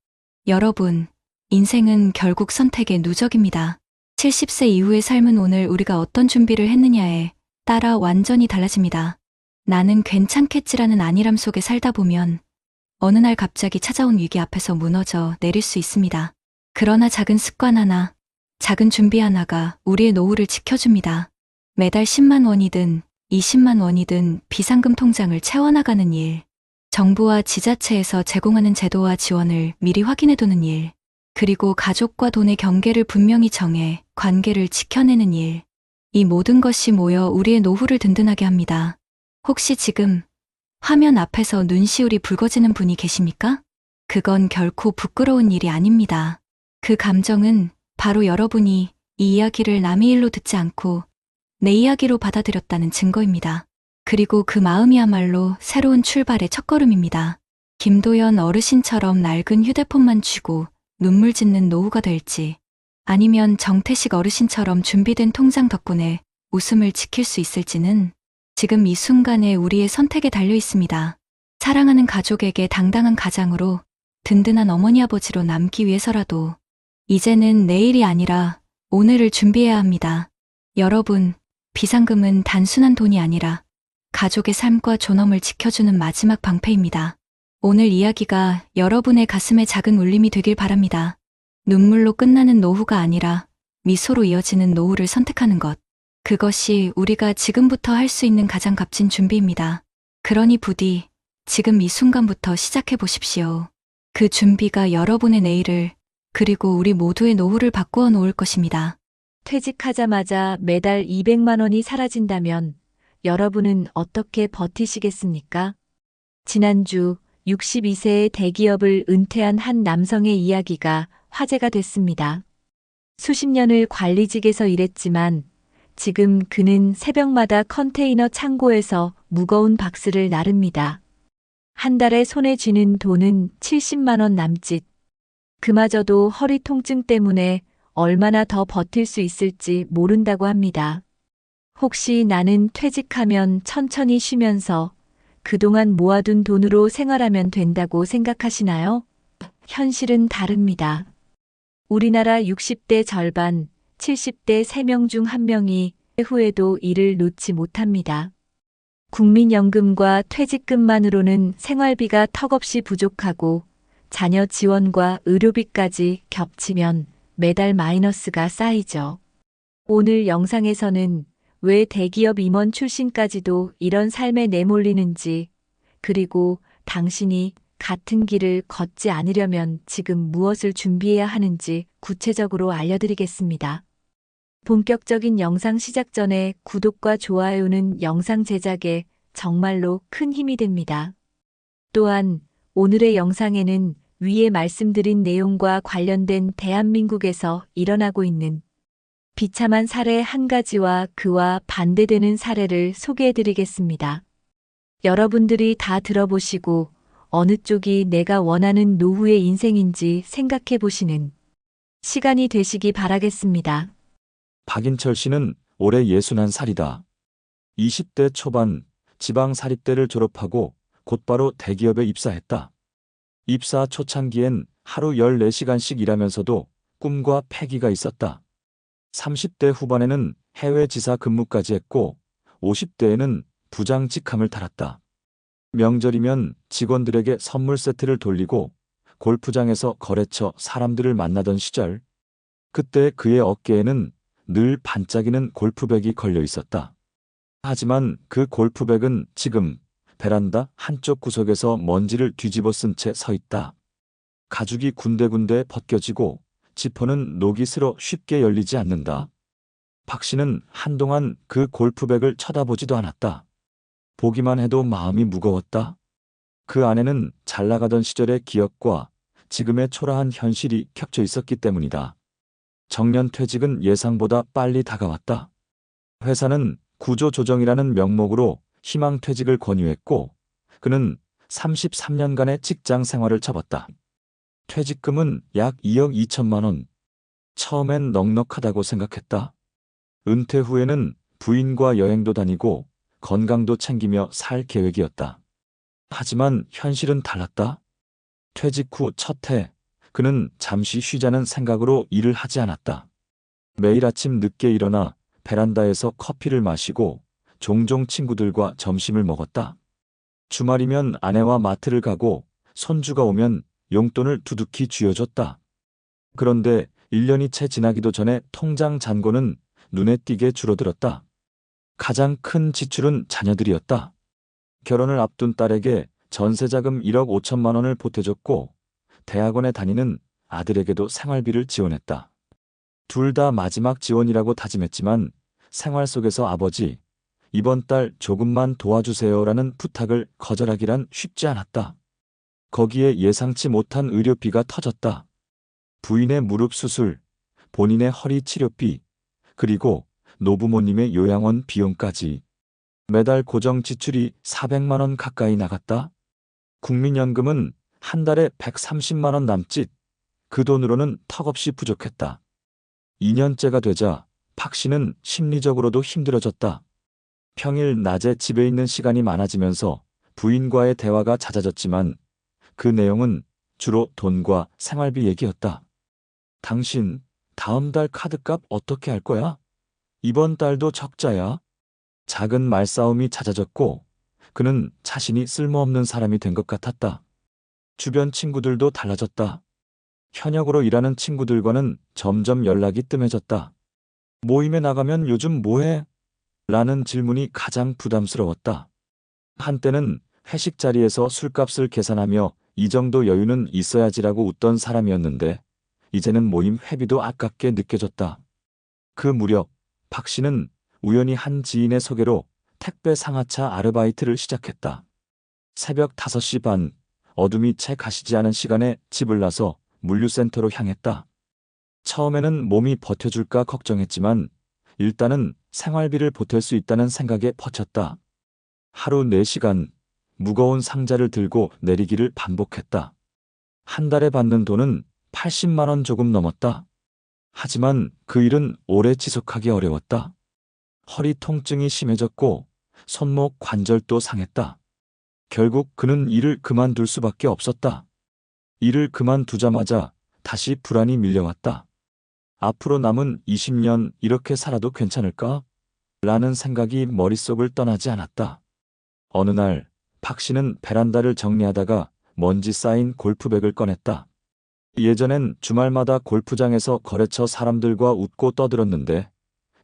여러분, 인생은 결국 선택의 누적입니다. 70세 이후의 삶은 오늘 우리가 어떤 준비를 했느냐에 따라 완전히 달라집니다. 나는 괜찮겠지라는 안일함 속에 살다 보면 어느 날 갑자기 찾아온 위기 앞에서 무너져 내릴 수 있습니다. 그러나 작은 습관 하나, 작은 준비 하나가 우리의 노후를 지켜줍니다. 매달 10만 원이든 20만 원이든 비상금 통장을 채워나가는 일. 정부와 지자체에서 제공하는 제도와 지원을 미리 확인해두는 일, 그리고 가족과 돈의 경계를 분명히 정해 관계를 지켜내는 일. 이 모든 것이 모여 우리의 노후를 든든하게 합니다. 혹시 지금 화면 앞에서 눈시울이 붉어지는 분이 계십니까? 그건 결코 부끄러운 일이 아닙니다. 그 감정은 바로 여러분이 이 이야기를 남의 일로 듣지 않고 내 이야기로 받아들였다는 증거입니다. 그리고 그 마음이야말로 새로운 출발의 첫걸음입니다. 김도연 어르신처럼 낡은 휴대폰만 쥐고 눈물 짓는 노후가 될지, 아니면 정태식 어르신처럼 준비된 통장 덕분에 웃음을 지킬 수 있을지는 지금 이 순간에 우리의 선택에 달려 있습니다. 사랑하는 가족에게 당당한 가장으로, 든든한 어머니 아버지로 남기 위해서라도 이제는 내일이 아니라 오늘을 준비해야 합니다. 여러분, 비상금은 단순한 돈이 아니라 가족의 삶과 존엄을 지켜주는 마지막 방패입니다. 오늘 이야기가 여러분의 가슴에 작은 울림이 되길 바랍니다. 눈물로 끝나는 노후가 아니라 미소로 이어지는 노후를 선택하는 것. 그것이 우리가 지금부터 할 수 있는 가장 값진 준비입니다. 그러니 부디 지금 이 순간부터 시작해 보십시오. 그 준비가 여러분의 내일을, 그리고 우리 모두의 노후를 바꾸어 놓을 것입니다. 퇴직하자마자 매달 200만 원이 사라진다면 여러분은 어떻게 버티시겠습니까? 지난주 62세의 대기업을 은퇴한 한 남성의 이야기가 화제가 됐습니다. 수십 년을 관리직에서 일했지만 지금 그는 새벽마다 컨테이너 창고에서 무거운 박스를 나릅니다. 한 달에 손에 쥐는 돈은 70만 원 남짓. 그마저도 허리 통증 때문에 얼마나 더 버틸 수 있을지 모른다고 합니다. 혹시 나는 퇴직하면 천천히 쉬면서 그동안 모아둔 돈으로 생활하면 된다고 생각하시나요? 현실은 다릅니다. 우리나라 60대 절반, 70대 3명 중 1명이 후에도 일을 놓지 못합니다. 국민연금과 퇴직금만으로는 생활비가 턱없이 부족하고 자녀 지원과 의료비까지 겹치면 매달 마이너스가 쌓이죠. 오늘 영상에서는 왜 대기업 임원 출신까지도 이런 삶에 내몰리는지, 그리고 당신이 같은 길을 걷지 않으려면 지금 무엇을 준비해야 하는지 구체적으로 알려드리겠습니다. 본격적인 영상 시작 전에 구독과 좋아요는 영상 제작에 정말로 큰 힘이 됩니다. 또한 오늘의 영상에는 위에 말씀드린 내용과 관련된 대한민국에서 일어나고 있는 비참한 사례 한 가지와 그와 반대되는 사례를 소개해드리겠습니다. 여러분들이 다 들어보시고 어느 쪽이 내가 원하는 노후의 인생인지 생각해 보시는 시간이 되시기 바라겠습니다. 박인철 씨는 올해 61살이다. 20대 초반 지방사립대를 졸업하고 곧바로 대기업에 입사했다. 입사 초창기엔 하루 14시간씩 일하면서도 꿈과 패기가 있었다. 30대 후반에는 해외 지사 근무까지 했고 50대에는 부장 직함을 달았다. 명절이면 직원들에게 선물 세트를 돌리고 골프장에서 거래처 사람들을 만나던 시절, 그때 그의 어깨에는 늘 반짝이는 골프백이 걸려 있었다. 하지만 그 골프백은 지금 베란다 한쪽 구석에서 먼지를 뒤집어 쓴 채 서 있다. 가죽이 군데군데 벗겨지고 지퍼는 녹이 슬어 쉽게 열리지 않는다. 박 씨는 한동안 그 골프백을 쳐다보지도 않았다. 보기만 해도 마음이 무거웠다. 그 안에는 잘 나가던 시절의 기억과 지금의 초라한 현실이 겹쳐 있었기 때문이다. 정년퇴직은 예상보다 빨리 다가왔다. 회사는 구조조정이라는 명목으로 희망퇴직을 권유했고 그는 33년간의 직장 생활을 접었다. 퇴직금은 약 2억 2천만 원. 처음엔 넉넉하다고 생각했다. 은퇴 후에는 부인과 여행도 다니고 건강도 챙기며 살 계획이었다. 하지만 현실은 달랐다. 퇴직 후 첫 해, 그는 잠시 쉬자는 생각으로 일을 하지 않았다. 매일 아침 늦게 일어나 베란다에서 커피를 마시고 종종 친구들과 점심을 먹었다. 주말이면 아내와 마트를 가고 손주가 오면 용돈을 두둑히 쥐어줬다. 그런데 1년이 채 지나기도 전에 통장 잔고는 눈에 띄게 줄어들었다. 가장 큰 지출은 자녀들이었다. 결혼을 앞둔 딸에게 전세자금 1억 5천만 원을 보태줬고 대학원에 다니는 아들에게도 생활비를 지원했다. 둘 다 마지막 지원이라고 다짐했지만 생활 속에서 아버지, 이번 달 조금만 도와주세요라는 부탁을 거절하기란 쉽지 않았다. 거기에 예상치 못한 의료비가 터졌다. 부인의 무릎 수술, 본인의 허리 치료비, 그리고 노부모님의 요양원 비용까지 매달 고정 지출이 400만 원 가까이 나갔다. 국민연금은 한 달에 130만 원 남짓, 그 돈으로는 턱없이 부족했다. 2년째가 되자 박 씨는 심리적으로도 힘들어졌다. 평일 낮에 집에 있는 시간이 많아지면서 부인과의 대화가 잦아졌지만 그 내용은 주로 돈과 생활비 얘기였다. 당신, 다음 달 카드값 어떻게 할 거야? 이번 달도 적자야. 작은 말싸움이 잦아졌고 그는 자신이 쓸모없는 사람이 된 것 같았다. 주변 친구들도 달라졌다. 현역으로 일하는 친구들과는 점점 연락이 뜸해졌다. 모임에 나가면 요즘 뭐해? 라는 질문이 가장 부담스러웠다. 한때는 회식 자리에서 술값을 계산하며 이 정도 여유는 있어야지라고 웃던 사람이었는데 이제는 모임 회비도 아깝게 느껴졌다. 그 무렵 박 씨는 우연히 한 지인의 소개로 택배 상하차 아르바이트를 시작했다. 새벽 5시 반, 어둠이 채 가시지 않은 시간에 집을 나서 물류센터로 향했다. 처음에는 몸이 버텨줄까 걱정했지만 일단은 생활비를 보탤 수 있다는 생각에 버텼다. 하루 4시간 무거운 상자를 들고 내리기를 반복했다. 한 달에 받는 돈은 80만 원 조금 넘었다. 하지만 그 일은 오래 지속하기 어려웠다. 허리 통증이 심해졌고 손목 관절도 상했다. 결국 그는 일을 그만둘 수밖에 없었다. 일을 그만두자마자 다시 불안이 밀려왔다. 앞으로 남은 20년 이렇게 살아도 괜찮을까? 라는 생각이 머릿속을 떠나지 않았다. 어느 날 박 씨는 베란다를 정리하다가 먼지 쌓인 골프백을 꺼냈다. 예전엔 주말마다 골프장에서 거래처 사람들과 웃고 떠들었는데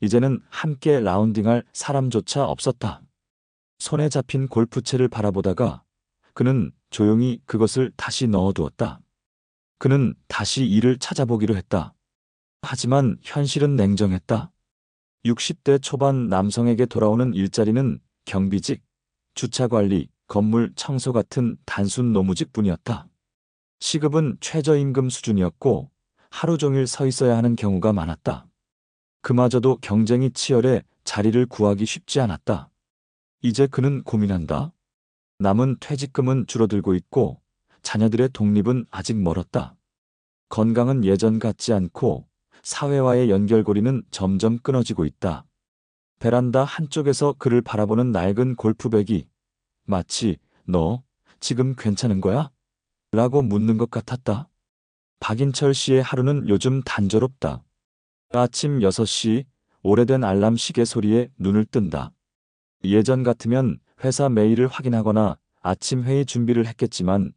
이제는 함께 라운딩할 사람조차 없었다. 손에 잡힌 골프채를 바라보다가 그는 조용히 그것을 다시 넣어두었다. 그는 다시 일을 찾아보기로 했다. 하지만 현실은 냉정했다. 60대 초반 남성에게 돌아오는 일자리는 경비직, 주차관리, 건물 청소 같은 단순 노무직뿐이었다. 시급은 최저임금 수준이었고 하루 종일 서 있어야 하는 경우가 많았다. 그마저도 경쟁이 치열해 자리를 구하기 쉽지 않았다. 이제 그는 고민한다. 남은 퇴직금은 줄어들고 있고 자녀들의 독립은 아직 멀었다. 건강은 예전 같지 않고 사회와의 연결고리는 점점 끊어지고 있다. 베란다 한쪽에서 그를 바라보는 낡은 골프백이 마치 너 지금 괜찮은 거야? 라고 묻는 것 같았다. 박인철 씨의 하루는 요즘 단조롭다. 아침 6시 오래된 알람 시계 소리에 눈을 뜬다. 예전 같으면 회사 메일을 확인하거나 아침 회의 준비를 했겠지만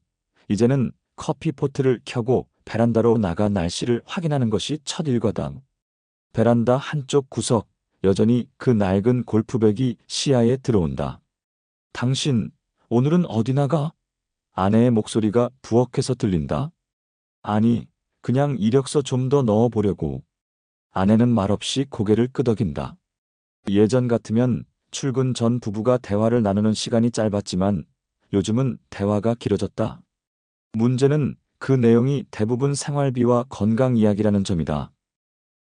이제는 커피 포트를 켜고 베란다로 나가 날씨를 확인하는 것이 첫 일과다. 베란다 한쪽 구석, 여전히 그 낡은 골프백이 시야에 들어온다. 당신, 오늘은 어디 나가? 아내의 목소리가 부엌에서 들린다. 아니, 그냥 이력서 좀 더 넣어보려고. 아내는 말없이 고개를 끄덕인다. 예전 같으면 출근 전 부부가 대화를 나누는 시간이 짧았지만 요즘은 대화가 길어졌다. 문제는 그 내용이 대부분 생활비와 건강 이야기라는 점이다.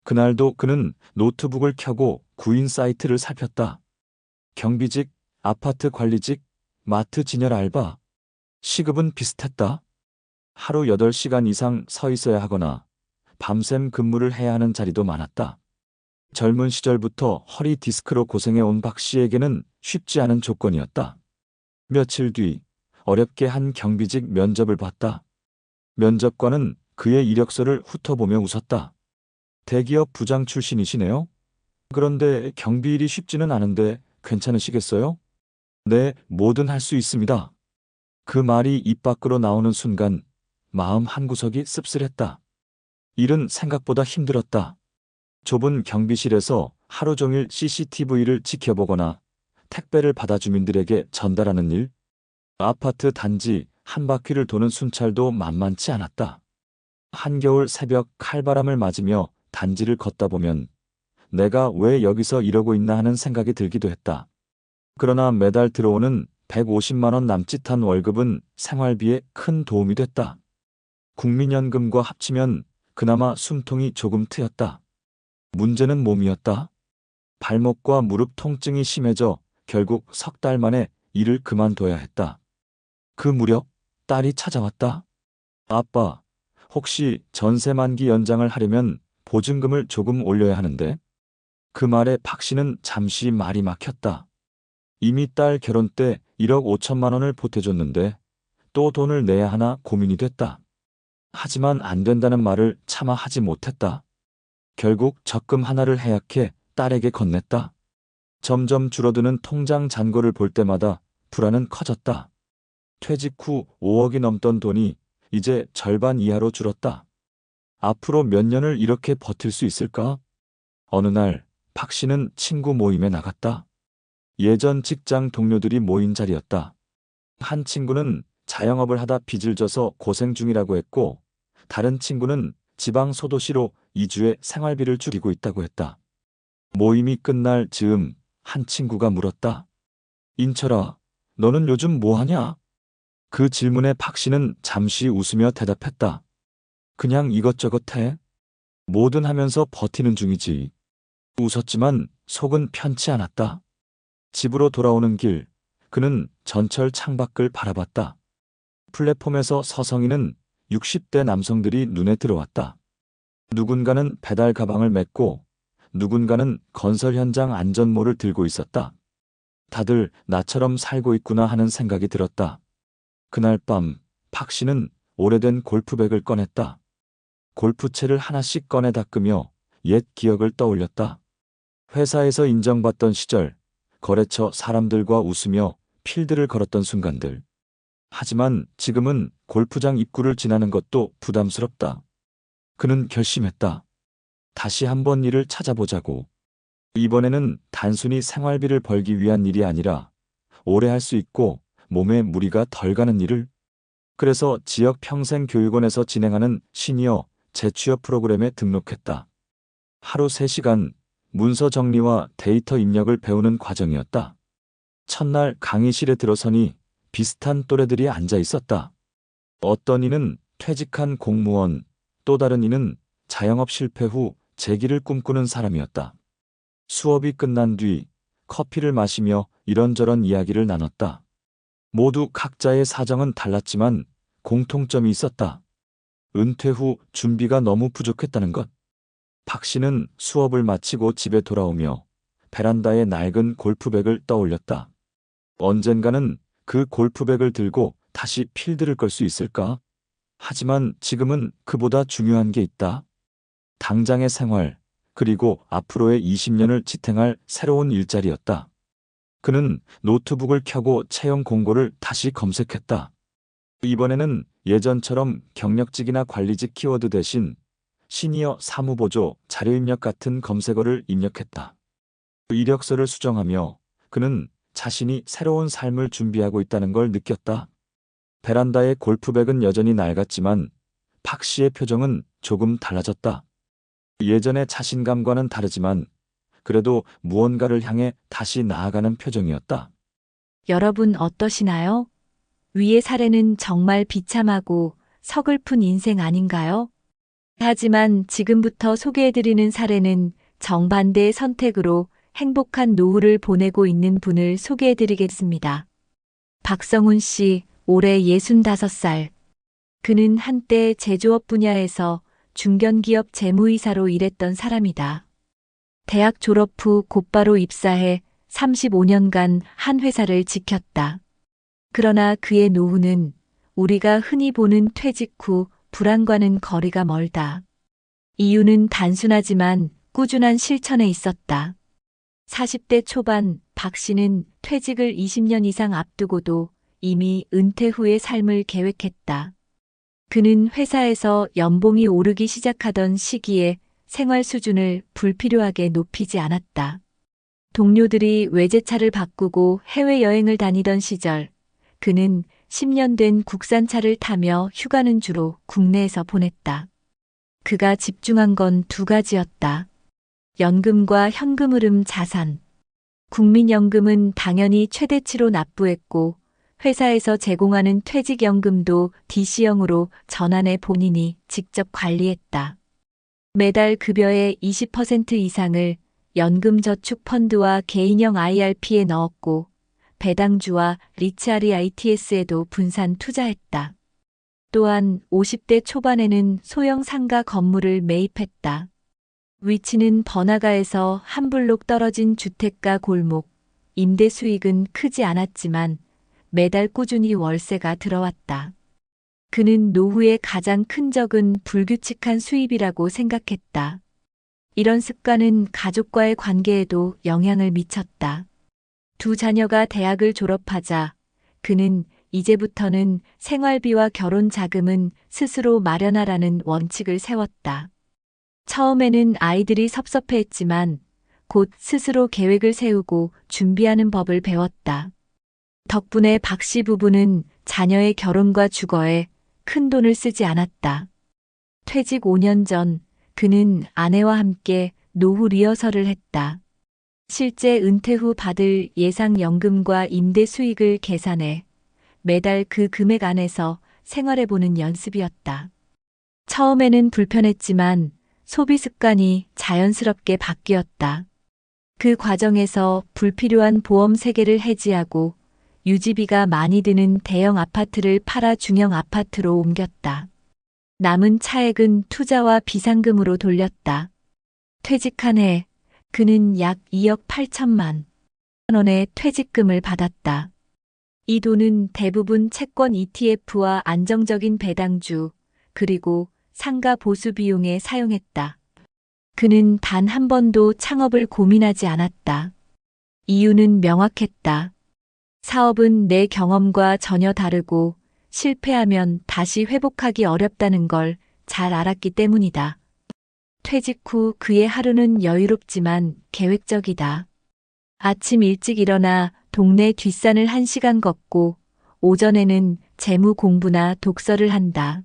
그날도 그는 노트북을 켜고 구인 사이트를 살폈다. 경비직, 아파트 관리직, 마트 진열 알바. 시급은 비슷했다. 하루 8시간 이상 서 있어야 하거나 밤샘 근무를 해야 하는 자리도 많았다. 젊은 시절부터 허리 디스크로 고생해온 박 씨에게는 쉽지 않은 조건이었다. 며칠 뒤 어렵게 한 경비직 면접을 봤다. 면접관은 그의 이력서를 훑어보며 웃었다. 대기업 부장 출신이시네요. 그런데 경비 일이 쉽지는 않은데 괜찮으시겠어요? 네, 뭐든 할 수 있습니다. 그 말이 입 밖으로 나오는 순간 마음 한구석이 씁쓸했다. 일은 생각보다 힘들었다. 좁은 경비실에서 하루 종일 CCTV를 지켜보거나 택배를 받아 주민들에게 전달하는 일, 아파트 단지 한 바퀴를 도는 순찰도 만만치 않았다. 한겨울 새벽 칼바람을 맞으며 단지를 걷다 보면 내가 왜 여기서 이러고 있나 하는 생각이 들기도 했다. 그러나 매달 들어오는 150만 원 남짓한 월급은 생활비에 큰 도움이 됐다. 국민연금과 합치면 그나마 숨통이 조금 트였다. 문제는 몸이었다. 발목과 무릎 통증이 심해져 결국 석 달 만에 일을 그만둬야 했다. 그 무렵 딸이 찾아왔다. 아빠, 혹시 전세 만기 연장을 하려면 보증금을 조금 올려야 하는데? 그 말에 박 씨는 잠시 말이 막혔다. 이미 딸 결혼 때 1억 5천만 원을 보태줬는데 또 돈을 내야 하나 고민이 됐다. 하지만 안 된다는 말을 차마 하지 못했다. 결국 적금 하나를 해약해 딸에게 건넸다. 점점 줄어드는 통장 잔고를 볼 때마다 불안은 커졌다. 퇴직 후 5억이 넘던 돈이 이제 절반 이하로 줄었다. 앞으로 몇 년을 이렇게 버틸 수 있을까? 어느 날 박 씨는 친구 모임에 나갔다. 예전 직장 동료들이 모인 자리였다. 한 친구는 자영업을 하다 빚을 져서 고생 중이라고 했고, 다른 친구는 지방 소도시로 이주해 생활비를 줄이고 있다고 했다. 모임이 끝날 즈음 한 친구가 물었다. 인철아, 너는 요즘 뭐 하냐? 그 질문에 박 씨는 잠시 웃으며 대답했다. 그냥 이것저것 해. 뭐든 하면서 버티는 중이지. 웃었지만 속은 편치 않았다. 집으로 돌아오는 길, 그는 전철 창밖을 바라봤다. 플랫폼에서 서성이는 60대 남성들이 눈에 들어왔다. 누군가는 배달 가방을 메고 누군가는 건설 현장 안전모를 들고 있었다. 다들 나처럼 살고 있구나 하는 생각이 들었다. 그날 밤 박 씨는 오래된 골프백을 꺼냈다. 골프채를 하나씩 꺼내 닦으며 옛 기억을 떠올렸다. 회사에서 인정받던 시절, 거래처 사람들과 웃으며 필드를 걸었던 순간들. 하지만 지금은 골프장 입구를 지나는 것도 부담스럽다. 그는 결심했다. 다시 한번 일을 찾아보자고. 이번에는 단순히 생활비를 벌기 위한 일이 아니라 오래 할 수 있고 몸에 무리가 덜 가는 일을. 그래서 지역 평생교육원에서 진행하는 시니어 재취업 프로그램에 등록했다. 하루 3시간 문서 정리와 데이터 입력을 배우는 과정이었다. 첫날 강의실에 들어서니 비슷한 또래들이 앉아 있었다. 어떤 이는 퇴직한 공무원, 또 다른 이는 자영업 실패 후 재기를 꿈꾸는 사람이었다. 수업이 끝난 뒤 커피를 마시며 이런저런 이야기를 나눴다. 모두 각자의 사정은 달랐지만 공통점이 있었다. 은퇴 후 준비가 너무 부족했다는 것. 박 씨는 수업을 마치고 집에 돌아오며 베란다의 낡은 골프백을 떠올렸다. 언젠가는 그 골프백을 들고 다시 필드를 걸 수 있을까? 하지만 지금은 그보다 중요한 게 있다. 당장의 생활, 그리고 앞으로의 20년을 지탱할 새로운 일자리였다. 그는 노트북을 켜고 채용 공고를 다시 검색했다. 이번에는 예전처럼 경력직이나 관리직 키워드 대신 시니어 사무보조, 자료입력 같은 검색어를 입력했다. 이력서를 수정하며 그는 자신이 새로운 삶을 준비하고 있다는 걸 느꼈다. 베란다의 골프백은 여전히 낡았지만 박 씨의 표정은 조금 달라졌다. 예전의 자신감과는 다르지만 그래도 무언가를 향해 다시 나아가는 표정이었다. 여러분 어떠시나요? 위의 사례는 정말 비참하고 서글픈 인생 아닌가요? 하지만 지금부터 소개해드리는 사례는 정반대의 선택으로 행복한 노후를 보내고 있는 분을 소개해드리겠습니다. 박성훈 씨, 올해 65살. 그는 한때 제조업 분야에서 중견기업 재무이사로 일했던 사람이다. 대학 졸업 후 곧바로 입사해 35년간 한 회사를 지켰다. 그러나 그의 노후는 우리가 흔히 보는 퇴직 후 불안과는 거리가 멀다. 이유는 단순하지만 꾸준한 실천에 있었다. 40대 초반 박 씨는 퇴직을 20년 이상 앞두고도 이미 은퇴 후의 삶을 계획했다. 그는 회사에서 연봉이 오르기 시작하던 시기에 생활 수준을 불필요하게 높이지 않았다. 동료들이 외제차를 바꾸고 해외여행을 다니던 시절, 그는 10년 된 국산차를 타며 휴가는 주로 국내에서 보냈다. 그가 집중한 건 두 가지였다. 연금과 현금 흐름 자산. 국민연금은 당연히 최대치로 납부했고 회사에서 제공하는 퇴직연금도 DC형으로 전환해 본인이 직접 관리했다. 매달 급여의 20% 이상을 연금저축펀드와 개인형 IRP에 넣었고 배당주와 리츠아리 ITS에도 분산 투자했다. 또한 50대 초반에는 소형 상가 건물을 매입했다. 위치는 번화가에서 한 블록 떨어진 주택가 골목, 임대 수익은 크지 않았지만 매달 꾸준히 월세가 들어왔다. 그는 노후의 가장 큰 적은 불규칙한 수입이라고 생각했다. 이런 습관은 가족과의 관계에도 영향을 미쳤다. 두 자녀가 대학을 졸업하자 그는 이제부터는 생활비와 결혼 자금은 스스로 마련하라는 원칙을 세웠다. 처음에는 아이들이 섭섭해했지만 곧 스스로 계획을 세우고 준비하는 법을 배웠다. 덕분에 박 씨 부부는 자녀의 결혼과 주거에 큰 돈을 쓰지 않았다. 퇴직 5년 전 그는 아내와 함께 노후 리허설을 했다. 실제 은퇴 후 받을 예상연금과 임대 수익을 계산해 매달 그 금액 안에서 생활해보는 연습이었다. 처음에는 불편했지만 소비 습관이 자연스럽게 바뀌었다. 그 과정에서 불필요한 보험 세개를 해지하고 유지비가 많이 드는 대형 아파트를 팔아 중형 아파트로 옮겼다. 남은 차액은 투자와 비상금으로 돌렸다. 퇴직한 해 그는 약 2억 8천만 원의 퇴직금을 받았다. 이 돈은 대부분 채권 ETF와 안정적인 배당주, 그리고 상가 보수 비용에 사용했다. 그는 단 한 번도 창업을 고민하지 않았다. 이유는 명확했다. 사업은 내 경험과 전혀 다르고 실패하면 다시 회복하기 어렵다는 걸 잘 알았기 때문이다. 퇴직 후 그의 하루는 여유롭지만 계획적이다. 아침 일찍 일어나 동네 뒷산을 1시간 걷고 오전에는 재무 공부나 독서를 한다.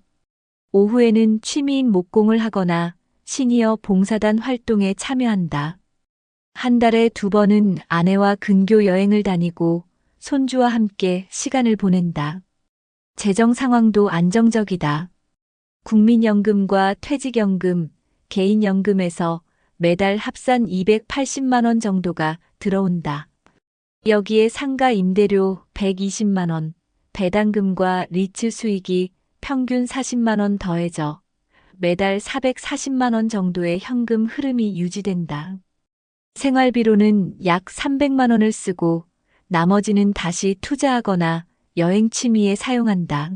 오후에는 취미인 목공을 하거나 시니어 봉사단 활동에 참여한다. 한 달에 2번은 아내와 근교 여행을 다니고 손주와 함께 시간을 보낸다. 재정 상황도 안정적이다. 국민연금과 퇴직연금, 개인연금에서 매달 합산 280만 원 정도가 들어온다. 여기에 상가 임대료 120만 원, 배당금과 리츠 수익이 평균 40만 원 더해져 매달 440만 원 정도의 현금 흐름이 유지된다. 생활비로는 약 300만 원을 쓰고 나머지는 다시 투자하거나 여행 취미에 사용한다.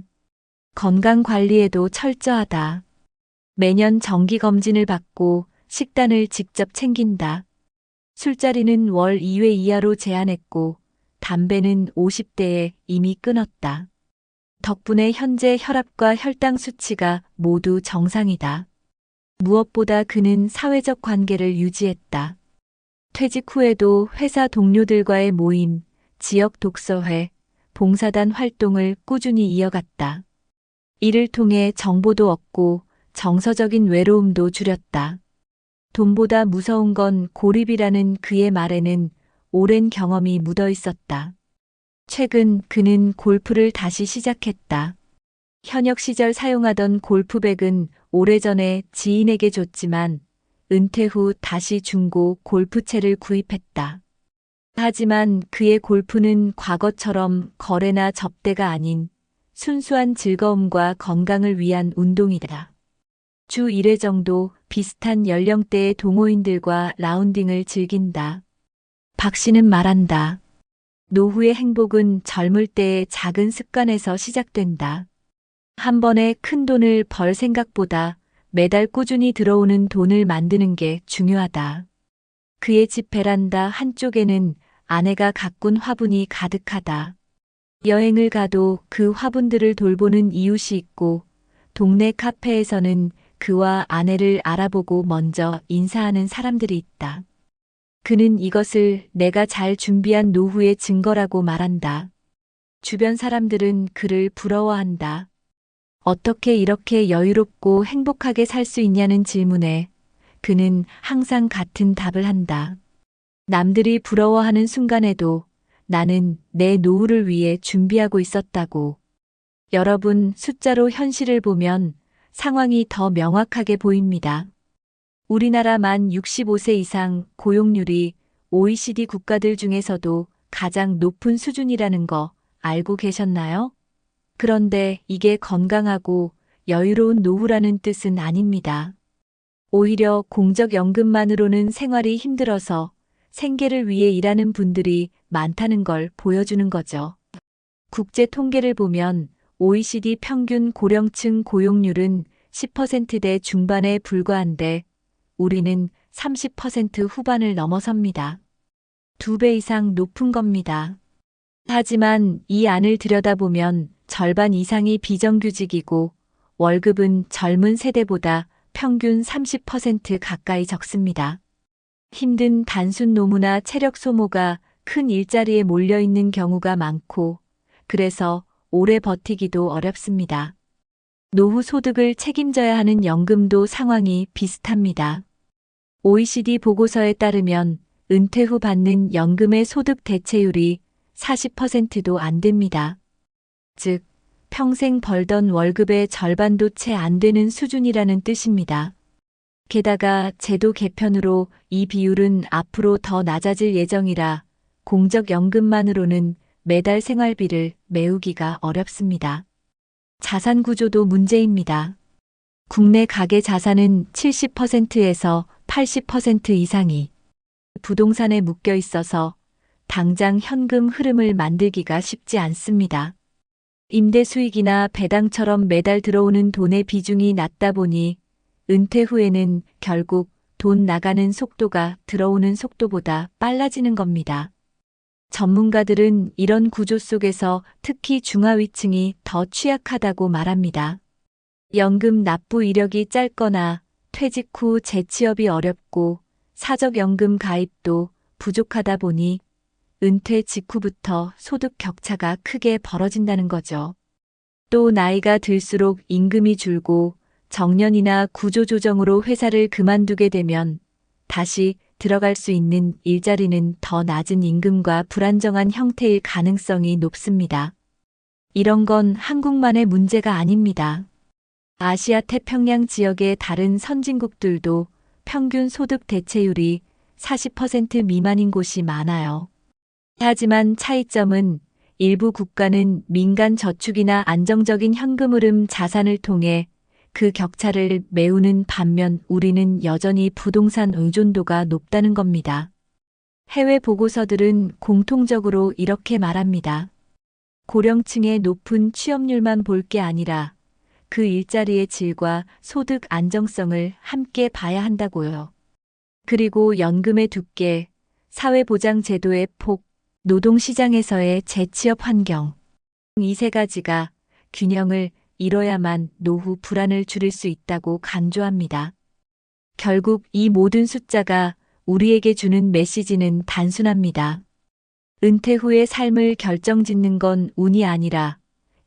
건강 관리에도 철저하다. 매년 정기 검진을 받고 식단을 직접 챙긴다. 술자리는 월 2회 이하로 제한했고 담배는 50대에 이미 끊었다. 덕분에 현재 혈압과 혈당 수치가 모두 정상이다. 무엇보다 그는 사회적 관계를 유지했다. 퇴직 후에도 회사 동료들과의 모임, 지역 독서회, 봉사단 활동을 꾸준히 이어갔다. 이를 통해 정보도 얻고 정서적인 외로움도 줄였다. 돈보다 무서운 건 고립이라는 그의 말에는 오랜 경험이 묻어 있었다. 최근 그는 골프를 다시 시작했다. 현역 시절 사용하던 골프백은 오래전에 지인에게 줬지만 은퇴 후 다시 중고 골프채를 구입했다. 하지만 그의 골프는 과거처럼 거래나 접대가 아닌 순수한 즐거움과 건강을 위한 운동이다. 주 1회 정도 비슷한 연령대의 동호인들과 라운딩을 즐긴다. 박 씨는 말한다. 노후의 행복은 젊을 때의 작은 습관에서 시작된다. 한 번에 큰 돈을 벌 생각보다 매달 꾸준히 들어오는 돈을 만드는 게 중요하다. 그의 집 베란다 한쪽에는 아내가 가꾼 화분이 가득하다. 여행을 가도 그 화분들을 돌보는 이웃이 있고 동네 카페에서는 그와 아내를 알아보고 먼저 인사하는 사람들이 있다. 그는 이것을 내가 잘 준비한 노후의 증거라고 말한다. 주변 사람들은 그를 부러워한다. 어떻게 이렇게 여유롭고 행복하게 살 수 있냐는 질문에 그는 항상 같은 답을 한다. 남들이 부러워하는 순간에도 나는 내 노후를 위해 준비하고 있었다고. 여러분, 숫자로 현실을 보면 상황이 더 명확하게 보입니다. 우리나라 만 65세 이상 고용률이 OECD 국가들 중에서도 가장 높은 수준이라는 거 알고 계셨나요? 그런데 이게 건강하고 여유로운 노후라는 뜻은 아닙니다. 오히려 공적연금만으로는 생활이 힘들어서 생계를 위해 일하는 분들이 많다는 걸 보여주는 거죠. 국제 통계를 보면 OECD 평균 고령층 고용률은 10%대 중반에 불과한데 우리는 30% 후반을 넘어섭니다. 2배 이상 높은 겁니다. 하지만 이 안을 들여다보면 절반 이상이 비정규직이고 월급은 젊은 세대보다 평균 30% 가까이 적습니다. 힘든 단순 노무나 체력 소모가 큰 일자리에 몰려있는 경우가 많고 그래서 오래 버티기도 어렵습니다. 노후 소득을 책임져야 하는 연금도 상황이 비슷합니다. OECD 보고서에 따르면 은퇴 후 받는 연금의 소득 대체율이 40%도 안 됩니다. 즉, 평생 벌던 월급의 절반도 채 안 되는 수준이라는 뜻입니다. 게다가 제도 개편으로 이 비율은 앞으로 더 낮아질 예정이라 공적연금만으로는 매달 생활비를 메우기가 어렵습니다. 자산 구조도 문제입니다. 국내 가계 자산은 70%에서 80% 이상이 부동산에 묶여 있어서 당장 현금 흐름을 만들기가 쉽지 않습니다. 임대 수익이나 배당처럼 매달 들어오는 돈의 비중이 낮다 보니 은퇴 후에는 결국 돈 나가는 속도가 들어오는 속도보다 빨라지는 겁니다. 전문가들은 이런 구조 속에서 특히 중하위층이 더 취약하다고 말합니다. 연금 납부 이력이 짧거나 퇴직 후 재취업이 어렵고 사적연금 가입도 부족하다 보니 은퇴 직후부터 소득 격차가 크게 벌어진다는 거죠. 또 나이가 들수록 임금이 줄고 정년이나 구조조정으로 회사를 그만두게 되면 다시 들어갈 수 있는 일자리는 더 낮은 임금과 불안정한 형태일 가능성이 높습니다. 이런 건 한국만의 문제가 아닙니다. 아시아 태평양 지역의 다른 선진국들도 평균 소득 대체율이 40% 미만인 곳이 많아요. 하지만 차이점은 일부 국가는 민간 저축이나 안정적인 현금 흐름 자산을 통해 그 격차를 메우는 반면 우리는 여전히 부동산 의존도가 높다는 겁니다. 해외 보고서들은 공통적으로 이렇게 말합니다. 고령층의 높은 취업률만 볼 게 아니라 그 일자리의 질과 소득 안정성을 함께 봐야 한다고요. 그리고 연금의 두께, 사회보장제도의 폭, 노동시장에서의 재취업 환경, 이 세 가지가 균형을 이뤄야만 노후 불안을 줄일 수 있다고 강조합니다. 결국 이 모든 숫자가 우리에게 주는 메시지는 단순합니다. 은퇴 후의 삶을 결정짓는 건 운이 아니라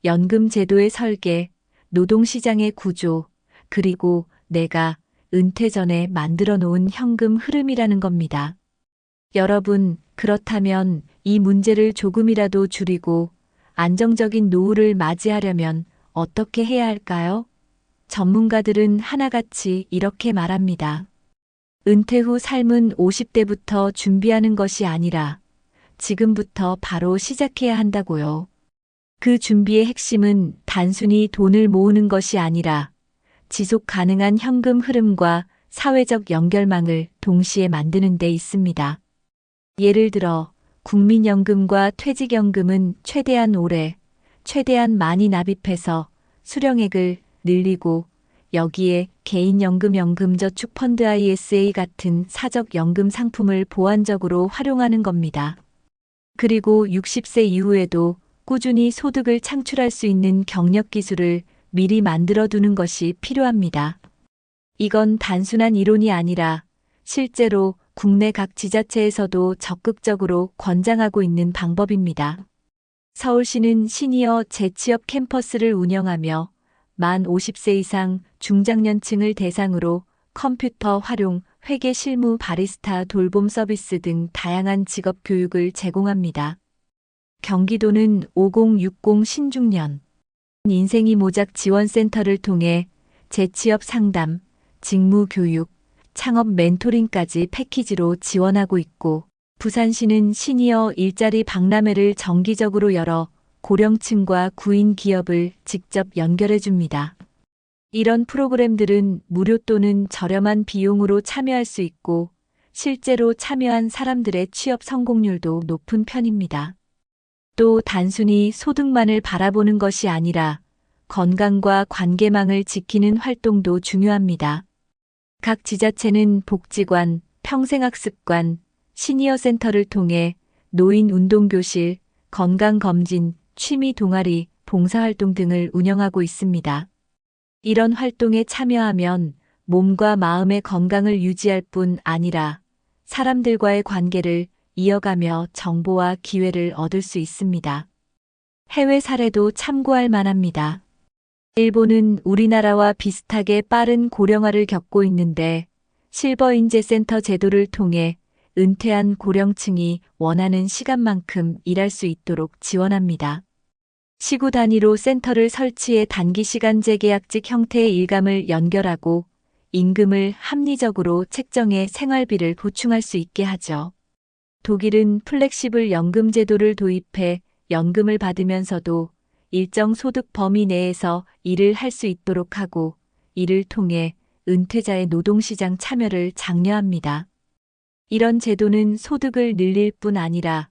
연금 제도의 설계, 노동시장의 구조, 그리고 내가 은퇴 전에 만들어 놓은 현금 흐름이라는 겁니다. 여러분, 그렇다면 이 문제를 조금이라도 줄이고 안정적인 노후를 맞이하려면 어떻게 해야 할까요? 전문가들은 하나같이 이렇게 말합니다. 은퇴 후 삶은 50대부터 준비하는 것이 아니라 지금부터 바로 시작해야 한다고요. 그 준비의 핵심은 단순히 돈을 모으는 것이 아니라 지속 가능한 현금 흐름과 사회적 연결망을 동시에 만드는 데 있습니다. 예를 들어 국민연금과 퇴직연금은 최대한 오래, 최대한 많이 납입해서 수령액을 늘리고 여기에 개인연금, 연금저축펀드 ISA 같은 사적연금 상품을 보완적으로 활용하는 겁니다. 그리고 60세 이후에도 꾸준히 소득을 창출할 수 있는 경력 기술을 미리 만들어 두는 것이 필요합니다. 이건 단순한 이론이 아니라 실제로 국내 각 지자체에서도 적극적으로 권장하고 있는 방법입니다. 서울시는 시니어 재취업 캠퍼스를 운영하며 만 50세 이상 중장년층을 대상으로 컴퓨터 활용, 회계 실무 바리스타 돌봄 서비스 등 다양한 직업 교육을 제공합니다. 경기도는 5060 신중년 인생이 모작 지원센터를 통해 재취업 상담, 직무 교육, 창업 멘토링까지 패키지로 지원하고 있고, 부산시는 시니어 일자리 박람회를 정기적으로 열어 고령층과 구인 기업을 직접 연결해 줍니다. 이런 프로그램들은 무료 또는 저렴한 비용으로 참여할 수 있고, 실제로 참여한 사람들의 취업 성공률도 높은 편입니다. 또 단순히 소득만을 바라보는 것이 아니라 건강과 관계망을 지키는 활동도 중요합니다. 각 지자체는 복지관, 평생학습관, 시니어센터를 통해 노인 운동교실, 건강검진, 취미 동아리, 봉사활동 등을 운영하고 있습니다. 이런 활동에 참여하면 몸과 마음의 건강을 유지할 뿐 아니라 사람들과의 관계를 이어가며 정보와 기회를 얻을 수 있습니다. 해외 사례도 참고할 만합니다. 일본은 우리나라와 비슷하게 빠른 고령화를 겪고 있는데 실버인재센터 제도를 통해 은퇴한 고령층이 원하는 시간만큼 일할 수 있도록 지원합니다. 시구 단위로 센터를 설치해 단기 시간 재계약직 형태의 일감을 연결하고 임금을 합리적으로 책정해 생활비를 보충할 수 있게 하죠. 독일은 플렉시블 연금 제도를 도입해 연금을 받으면서도 일정 소득 범위 내에서 일을 할 수 있도록 하고, 이를 통해 은퇴자의 노동시장 참여를 장려합니다. 이런 제도는 소득을 늘릴 뿐 아니라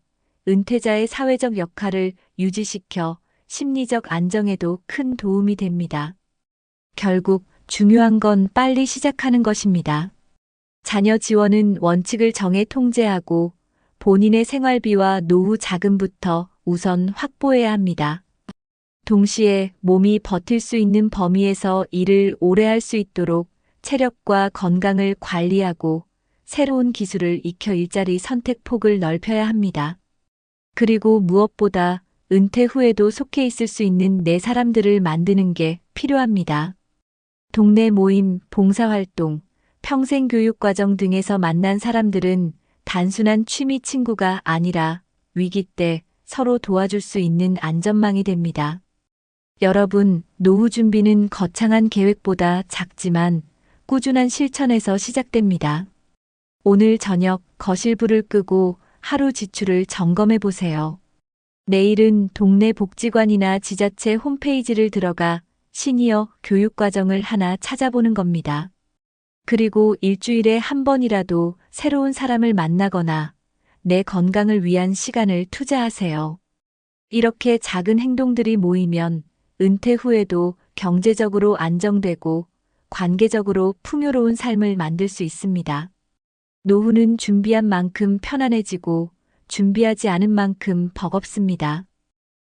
은퇴자의 사회적 역할을 유지시켜 심리적 안정에도 큰 도움이 됩니다. 결국 중요한 건 빨리 시작하는 것입니다. 자녀 지원은 원칙을 정해 통제하고 본인의 생활비와 노후 자금부터 우선 확보해야 합니다. 동시에 몸이 버틸 수 있는 범위에서 일을 오래 할 수 있도록 체력과 건강을 관리하고 새로운 기술을 익혀 일자리 선택 폭을 넓혀야 합니다. 그리고 무엇보다 은퇴 후에도 속해 있을 수 있는 내 사람들을 만드는 게 필요합니다. 동네 모임, 봉사활동, 평생교육과정 등에서 만난 사람들은 단순한 취미 친구가 아니라 위기 때 서로 도와줄 수 있는 안전망이 됩니다. 여러분, 노후 준비는 거창한 계획보다 작지만 꾸준한 실천에서 시작됩니다. 오늘 저녁 거실불을 끄고 하루 지출을 점검해 보세요. 내일은 동네 복지관이나 지자체 홈페이지를 들어가 시니어 교육과정을 하나 찾아보는 겁니다. 그리고 일주일에 한 번이라도 새로운 사람을 만나거나 내 건강을 위한 시간을 투자하세요. 이렇게 작은 행동들이 모이면 은퇴 후에도 경제적으로 안정되고 관계적으로 풍요로운 삶을 만들 수 있습니다. 노후는 준비한 만큼 편안해지고 준비하지 않은 만큼 버겁습니다.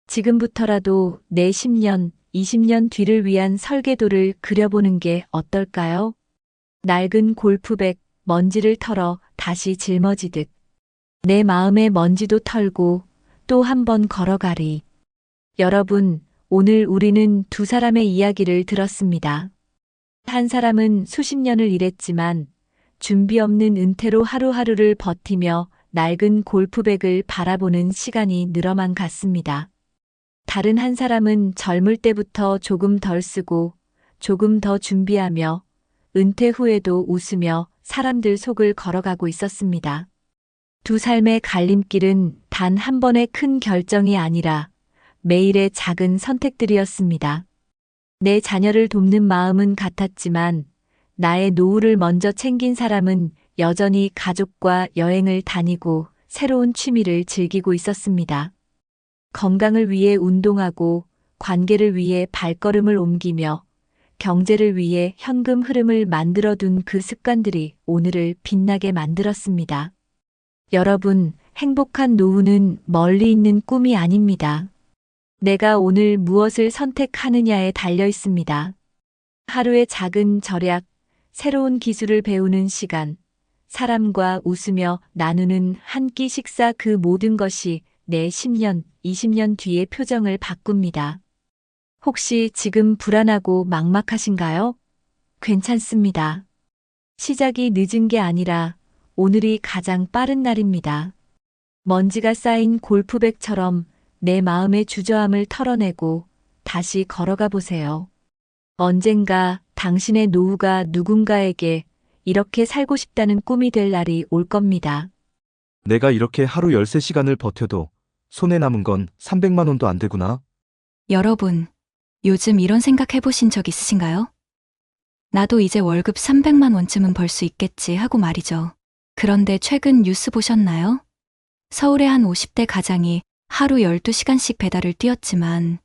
지금부터라도 내 10년, 20년 뒤를 위한 설계도를 그려보는 게 어떨까요? 낡은 골프백, 먼지를 털어 다시 짊어지듯 내 마음의 먼지도 털고 또 한 번 걸어가리. 여러분, 오늘 우리는 두 사람의 이야기를 들었습니다. 한 사람은 수십 년을 일했지만 준비 없는 은퇴로 하루하루를 버티며 낡은 골프백을 바라보는 시간이 늘어만 갔습니다. 다른 한 사람은 젊을 때부터 조금 덜 쓰고 조금 더 준비하며 은퇴 후에도 웃으며 사람들 속을 걸어가고 있었습니다. 두 삶의 갈림길은 단 한 번의 큰 결정이 아니라 매일의 작은 선택들이었습니다. 내 자녀를 돕는 마음은 같았지만 나의 노후를 먼저 챙긴 사람은 여전히 가족과 여행을 다니고 새로운 취미를 즐기고 있었습니다. 건강을 위해 운동하고 관계를 위해 발걸음을 옮기며 경제를 위해 현금 흐름을 만들어둔 그 습관들이 오늘을 빛나게 만들었습니다. 여러분, 행복한 노후는 멀리 있는 꿈이 아닙니다. 내가 오늘 무엇을 선택하느냐에 달려 있습니다. 하루의 작은 절약, 새로운 기술을 배우는 시간, 사람과 웃으며 나누는 한 끼 식사 그 모든 것이 내 10년, 20년 뒤의 표정을 바꿉니다. 혹시 지금 불안하고 막막하신가요? 괜찮습니다. 시작이 늦은 게 아니라 오늘이 가장 빠른 날입니다. 먼지가 쌓인 골프백처럼 내 마음의 주저함을 털어내고 다시 걸어가 보세요. 언젠가 당신의 노후가 누군가에게 이렇게 살고 싶다는 꿈이 될 날이 올 겁니다. 내가 이렇게 하루 13시간을 버텨도 손에 남은 건 300만 원도 안 되구나. 여러분, 요즘 이런 생각 해보신 적 있으신가요? 나도 이제 월급 300만 원쯤은 벌 수 있겠지 하고 말이죠. 그런데 최근 뉴스 보셨나요? 서울의 한 50대 가장이 하루 12시간씩 배달을 뛰었지만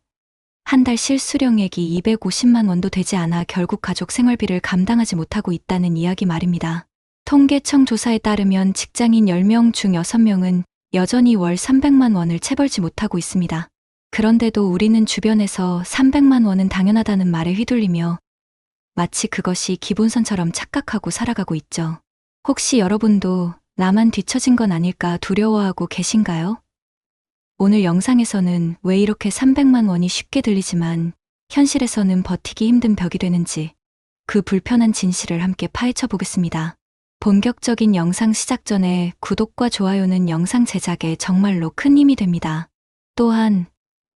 한 달 실수령액이 250만 원도 되지 않아 결국 가족 생활비를 감당하지 못하고 있다는 이야기 말입니다. 통계청 조사에 따르면 직장인 10명 중 6명은 여전히 월 300만 원을 채벌지 못하고 있습니다. 그런데도 우리는 주변에서 300만 원은 당연하다는 말에 휘둘리며 마치 그것이 기본선처럼 착각하고 살아가고 있죠. 혹시 여러분도 나만 뒤처진 건 아닐까 두려워하고 계신가요? 오늘 영상에서는 왜 이렇게 300만 원이 쉽게 들리지만 현실에서는 버티기 힘든 벽이 되는지 그 불편한 진실을 함께 파헤쳐 보겠습니다. 본격적인 영상 시작 전에 구독과 좋아요는 영상 제작에 정말로 큰 힘이 됩니다. 또한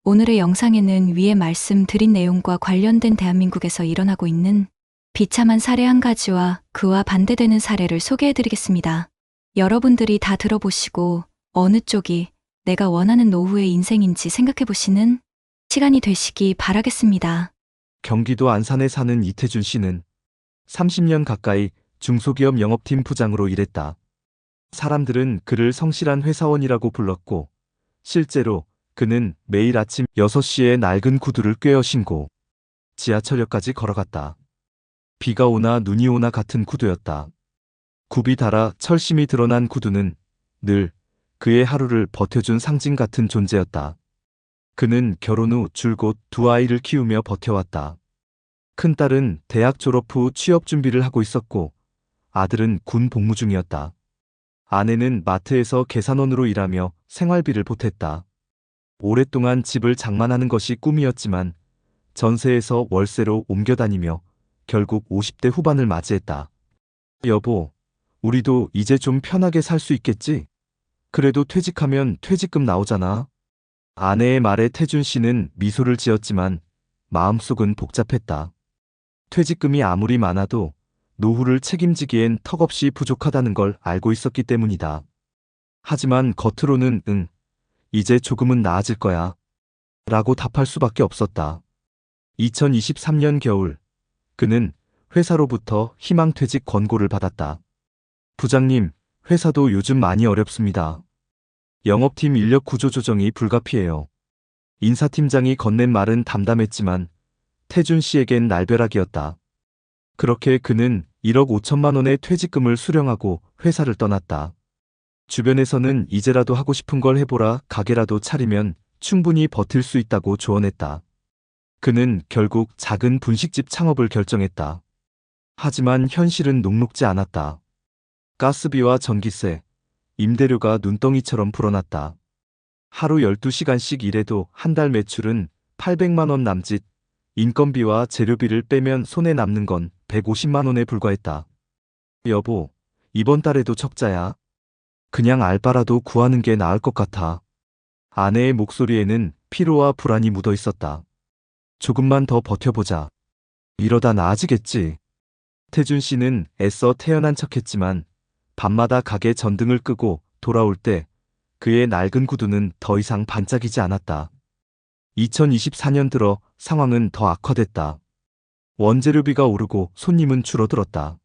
오늘의 영상에는 위에 말씀드린 내용과 관련된 대한민국에서 일어나고 있는 비참한 사례 한 가지와 그와 반대되는 사례를 소개해드리겠습니다. 여러분들이 다 들어보시고 어느 쪽이 내가 원하는 노후의 인생인지 생각해보시는 시간이 되시기 바라겠습니다. 경기도 안산에 사는 이태준 씨는 30년 가까이 중소기업 영업팀 부장으로 일했다. 사람들은 그를 성실한 회사원이라고 불렀고 실제로 그는 매일 아침 6시에 낡은 구두를 꿰어 신고 지하철역까지 걸어갔다. 비가 오나 눈이 오나 같은 구두였다. 굽이 닳아 철심이 드러난 구두는 늘 그의 하루를 버텨준 상징 같은 존재였다. 그는 결혼 후 줄곧 2아이를 키우며 버텨왔다. 큰딸은 대학 졸업 후 취업 준비를 하고 있었고 아들은 군 복무 중이었다. 아내는 마트에서 계산원으로 일하며 생활비를 보탰다. 오랫동안 집을 장만하는 것이 꿈이었지만 전세에서 월세로 옮겨 다니며 결국 50대 후반을 맞이했다. 여보, 우리도 이제 좀 편하게 살 수 있겠지? 그래도 퇴직하면 퇴직금 나오잖아. 아내의 말에 태준 씨는 미소를 지었지만 마음속은 복잡했다. 퇴직금이 아무리 많아도 노후를 책임지기엔 턱없이 부족하다는 걸 알고 있었기 때문이다. 하지만 겉으로는 이제 조금은 나아질 거야 라고 답할 수밖에 없었다. 2023년 겨울 그는 회사로부터 희망퇴직 권고를 받았다. 부장님, 회사도 요즘 많이 어렵습니다. 영업팀 인력 구조 조정이 불가피해요. 인사팀장이 건넨 말은 담담했지만 태준 씨에겐 날벼락이었다. 그렇게 그는 1억 5천만 원의 퇴직금을 수령하고 회사를 떠났다. 주변에서는 이제라도 하고 싶은 걸 해보라, 가게라도 차리면 충분히 버틸 수 있다고 조언했다. 그는 결국 작은 분식집 창업을 결정했다. 하지만 현실은 녹록지 않았다. 가스비와 전기세, 임대료가 눈덩이처럼 불어났다. 하루 12시간씩 일해도 한 달 매출은 800만 원 남짓, 인건비와 재료비를 빼면 손에 남는 건 150만 원에 불과했다. 여보, 이번 달에도 적자야. 그냥 알바라도 구하는 게 나을 것 같아. 아내의 목소리에는 피로와 불안이 묻어 있었다. 조금만 더 버텨보자. 이러다 나아지겠지. 태준 씨는 애써 태연한 척했지만 밤마다 가게 전등을 끄고 돌아올 때 그의 낡은 구두는 더 이상 반짝이지 않았다. 2024년 들어 상황은 더 악화됐다. 원재료비가 오르고 손님은 줄어들었다.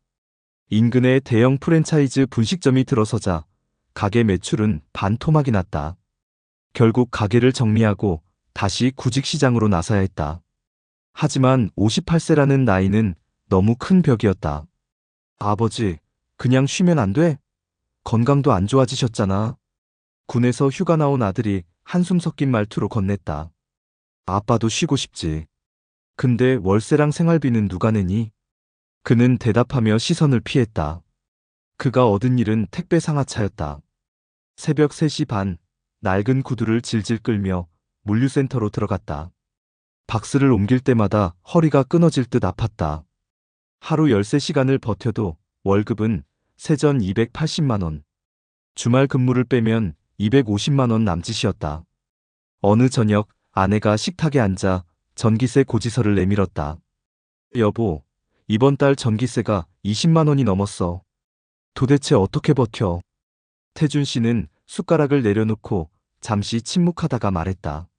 인근에 대형 프랜차이즈 분식점이 들어서자 가게 매출은 반토막이 났다. 결국 가게를 정리하고 다시 구직시장으로 나서야 했다. 하지만 58세라는 나이는 너무 큰 벽이었다. 아버지, 그냥 쉬면 안 돼? 건강도 안 좋아지셨잖아. 군에서 휴가 나온 아들이 한숨 섞인 말투로 건넸다. 아빠도 쉬고 싶지. 근데 월세랑 생활비는 누가 내니? 그는 대답하며 시선을 피했다. 그가 얻은 일은 택배 상하차였다. 새벽 3시 반, 낡은 구두를 질질 끌며 물류센터로 들어갔다. 박스를 옮길 때마다 허리가 끊어질 듯 아팠다. 하루 13시간을 버텨도 월급은 세전 280만 원. 주말 근무를 빼면 250만 원 남짓이었다. 어느 저녁 아내가 식탁에 앉아 전기세 고지서를 내밀었다. 여보, 이번 달 전기세가 20만 원이 넘었어. 도대체 어떻게 버텨? 태준 씨는 숟가락을 내려놓고 잠시 침묵하다가 말했다.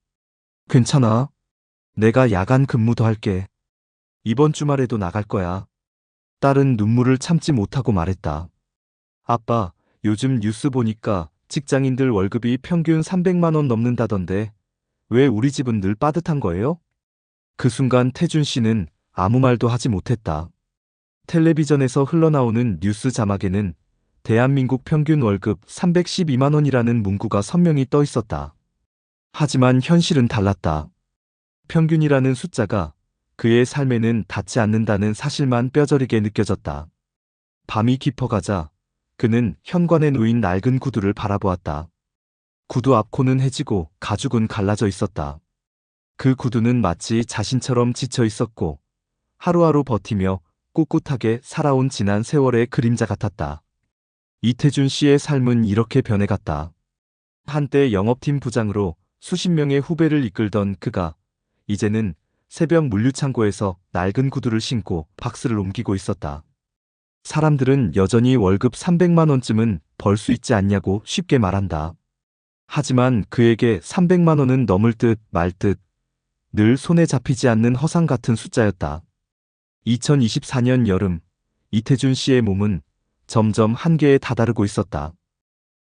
괜찮아. 내가 야간 근무도 할게. 이번 주말에도 나갈 거야. 딸은 눈물을 참지 못하고 말했다. 아빠, 요즘 뉴스 보니까 직장인들 월급이 평균 300만 원 넘는다던데 왜 우리 집은 늘 빠듯한 거예요? 그 순간 태준 씨는 아무 말도 하지 못했다. 텔레비전에서 흘러나오는 뉴스 자막에는 대한민국 평균 월급 312만 원이라는 문구가 선명히 떠 있었다. 하지만 현실은 달랐다. 평균이라는 숫자가 그의 삶에는 닿지 않는다는 사실만 뼈저리게 느껴졌다. 밤이 깊어가자 그는 현관에 놓인 낡은 구두를 바라보았다. 구두 앞코는 해지고 가죽은 갈라져 있었다. 그 구두는 마치 자신처럼 지쳐 있었고 하루하루 버티며 꿋꿋하게 살아온 지난 세월의 그림자 같았다. 이태준 씨의 삶은 이렇게 변해갔다. 한때 영업팀 부장으로 수십 명의 후배를 이끌던 그가 이제는 새벽 물류창고에서 낡은 구두를 신고 박스를 옮기고 있었다. 사람들은 여전히 월급 300만 원쯤은 벌 수 있지 않냐고 쉽게 말한다. 하지만 그에게 300만 원은 넘을 듯 말 듯 늘 손에 잡히지 않는 허상 같은 숫자였다. 2024년 여름, 이태준 씨의 몸은 점점 한계에 다다르고 있었다.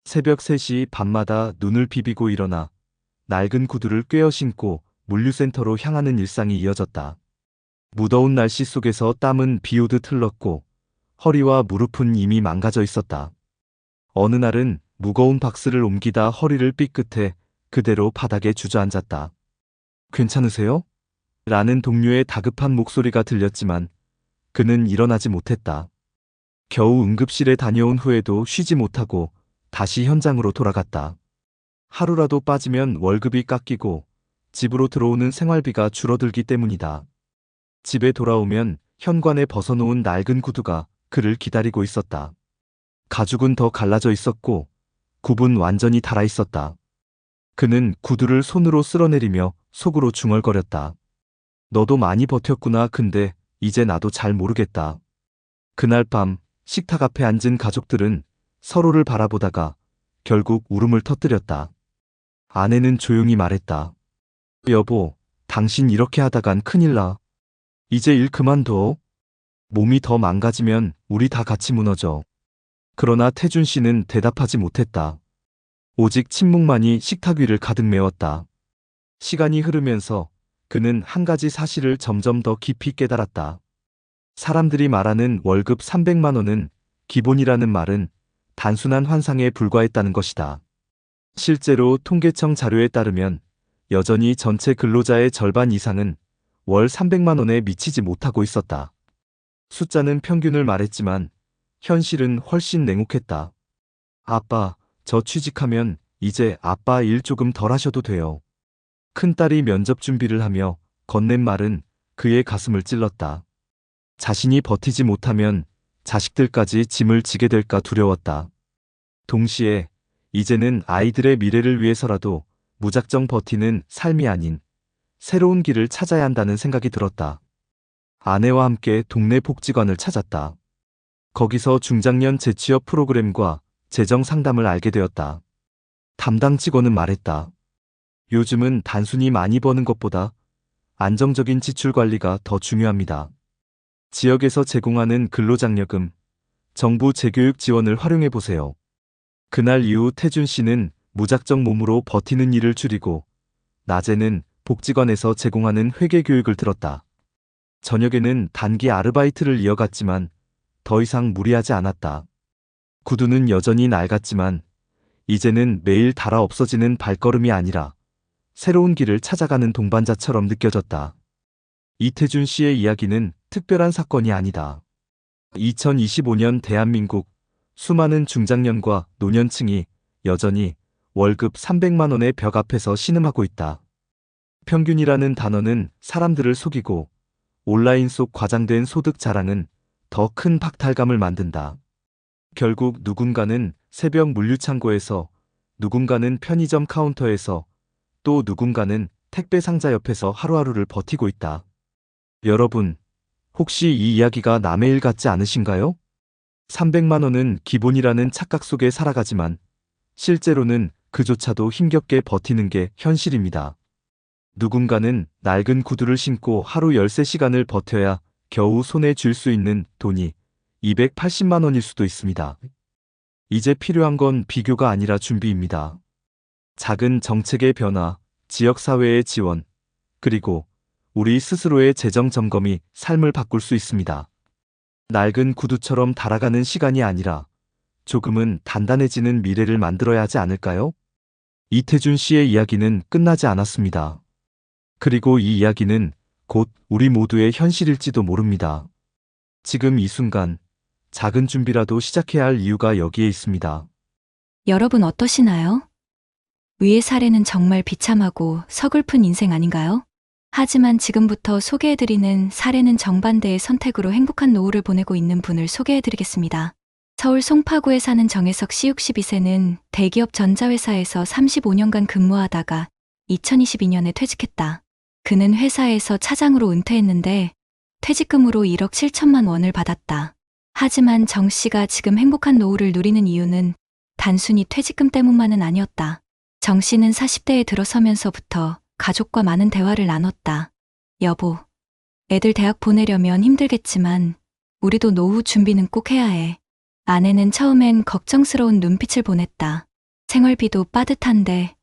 새벽 3시 밤마다 눈을 비비고 일어나 낡은 구두를 꿰어 신고 물류센터로 향하는 일상이 이어졌다. 무더운 날씨 속에서 땀은 비오듯 흘렀고 허리와 무릎은 이미 망가져 있었다. 어느 날은 무거운 박스를 옮기다 허리를 삐끗해 그대로 바닥에 주저앉았다. 괜찮으세요? 라는 동료의 다급한 목소리가 들렸지만 그는 일어나지 못했다. 겨우 응급실에 다녀온 후에도 쉬지 못하고 다시 현장으로 돌아갔다. 하루라도 빠지면 월급이 깎이고 집으로 들어오는 생활비가 줄어들기 때문이다. 집에 돌아오면 현관에 벗어놓은 낡은 구두가 그를 기다리고 있었다. 가죽은 더 갈라져 있었고 굽은 완전히 닳아 있었다. 그는 구두를 손으로 쓸어내리며 속으로 중얼거렸다. 너도 많이 버텼구나. 근데 이제 나도 잘 모르겠다. 그날 밤 식탁 앞에 앉은 가족들은 서로를 바라보다가 결국 울음을 터뜨렸다. 아내는 조용히 말했다. 여보, 당신 이렇게 하다간 큰일 나. 이제 일 그만둬. 몸이 더 망가지면 우리 다 같이 무너져. 그러나 태준 씨는 대답하지 못했다. 오직 침묵만이 식탁 위를 가득 메웠다. 시간이 흐르면서 그는 한 가지 사실을 점점 더 깊이 깨달았다. 사람들이 말하는 월급 300만 원은 기본이라는 말은 단순한 환상에 불과했다는 것이다. 실제로 통계청 자료에 따르면 여전히 전체 근로자의 절반 이상은 월 300만 원에 미치지 못하고 있었다. 숫자는 평균을 말했지만 현실은 훨씬 냉혹했다. 아빠, 저 취직하면 이제 아빠 일 조금 덜 하셔도 돼요. 큰딸이 면접 준비를 하며 건넨 말은 그의 가슴을 찔렀다. 자신이 버티지 못하면 자식들까지 짐을 지게 될까 두려웠다. 동시에 이제는 아이들의 미래를 위해서라도 무작정 버티는 삶이 아닌 새로운 길을 찾아야 한다는 생각이 들었다. 아내와 함께 동네 복지관을 찾았다. 거기서 중장년 재취업 프로그램과 재정 상담을 알게 되었다. 담당 직원은 말했다. 요즘은 단순히 많이 버는 것보다 안정적인 지출 관리가 더 중요합니다. 지역에서 제공하는 근로장려금, 정부 재교육 지원을 활용해 보세요. 그날 이후 태준 씨는 무작정 몸으로 버티는 일을 줄이고 낮에는 복지관에서 제공하는 회계 교육을 들었다. 저녁에는 단기 아르바이트를 이어갔지만 더 이상 무리하지 않았다. 구두는 여전히 낡았지만 이제는 매일 닳아 없어지는 발걸음이 아니라 새로운 길을 찾아가는 동반자처럼 느껴졌다. 이태준 씨의 이야기는 특별한 사건이 아니다. 2025년 대한민국 수많은 중장년과 노년층이 여전히 월급 300만 원의 벽 앞에서 신음하고 있다. 평균이라는 단어는 사람들을 속이고 온라인 속 과장된 소득 자랑은 더 큰 박탈감을 만든다. 결국 누군가는 새벽 물류창고에서, 누군가는 편의점 카운터에서, 또 누군가는 택배 상자 옆에서 하루하루를 버티고 있다. 여러분, 혹시 이 이야기가 남의 일 같지 않으신가요? 300만 원은 기본이라는 착각 속에 살아가지만 실제로는 그조차도 힘겹게 버티는 게 현실입니다. 누군가는 낡은 구두를 신고 하루 13시간을 버텨야 겨우 손에 쥘 수 있는 돈이 280만 원일 수도 있습니다. 이제 필요한 건 비교가 아니라 준비입니다. 작은 정책의 변화, 지역사회의 지원, 그리고 우리 스스로의 재정 점검이 삶을 바꿀 수 있습니다. 낡은 구두처럼 달아가는 시간이 아니라 조금은 단단해지는 미래를 만들어야 하지 않을까요? 이태준 씨의 이야기는 끝나지 않았습니다. 그리고 이 이야기는 곧 우리 모두의 현실일지도 모릅니다. 지금 이 순간 작은 준비라도 시작해야 할 이유가 여기에 있습니다. 여러분 어떠시나요? 위의 사례는 정말 비참하고 서글픈 인생 아닌가요? 하지만 지금부터 소개해드리는 사례는 정반대의 선택으로 행복한 노후를 보내고 있는 분을 소개해드리겠습니다. 서울 송파구에 사는 정혜석 씨 62세는 대기업 전자회사에서 35년간 근무하다가 2022년에 퇴직했다. 그는 회사에서 차장으로 은퇴했는데 퇴직금으로 1억 7천만 원을 받았다. 하지만 정 씨가 지금 행복한 노후를 누리는 이유는 단순히 퇴직금 때문만은 아니었다. 정 씨는 40대에 들어서면서부터 가족과 많은 대화를 나눴다. 여보, 애들 대학 보내려면 힘들겠지만 우리도 노후 준비는 꼭 해야 해. 아내는 처음엔 걱정스러운 눈빛을 보냈다. 생활비도 빠듯한데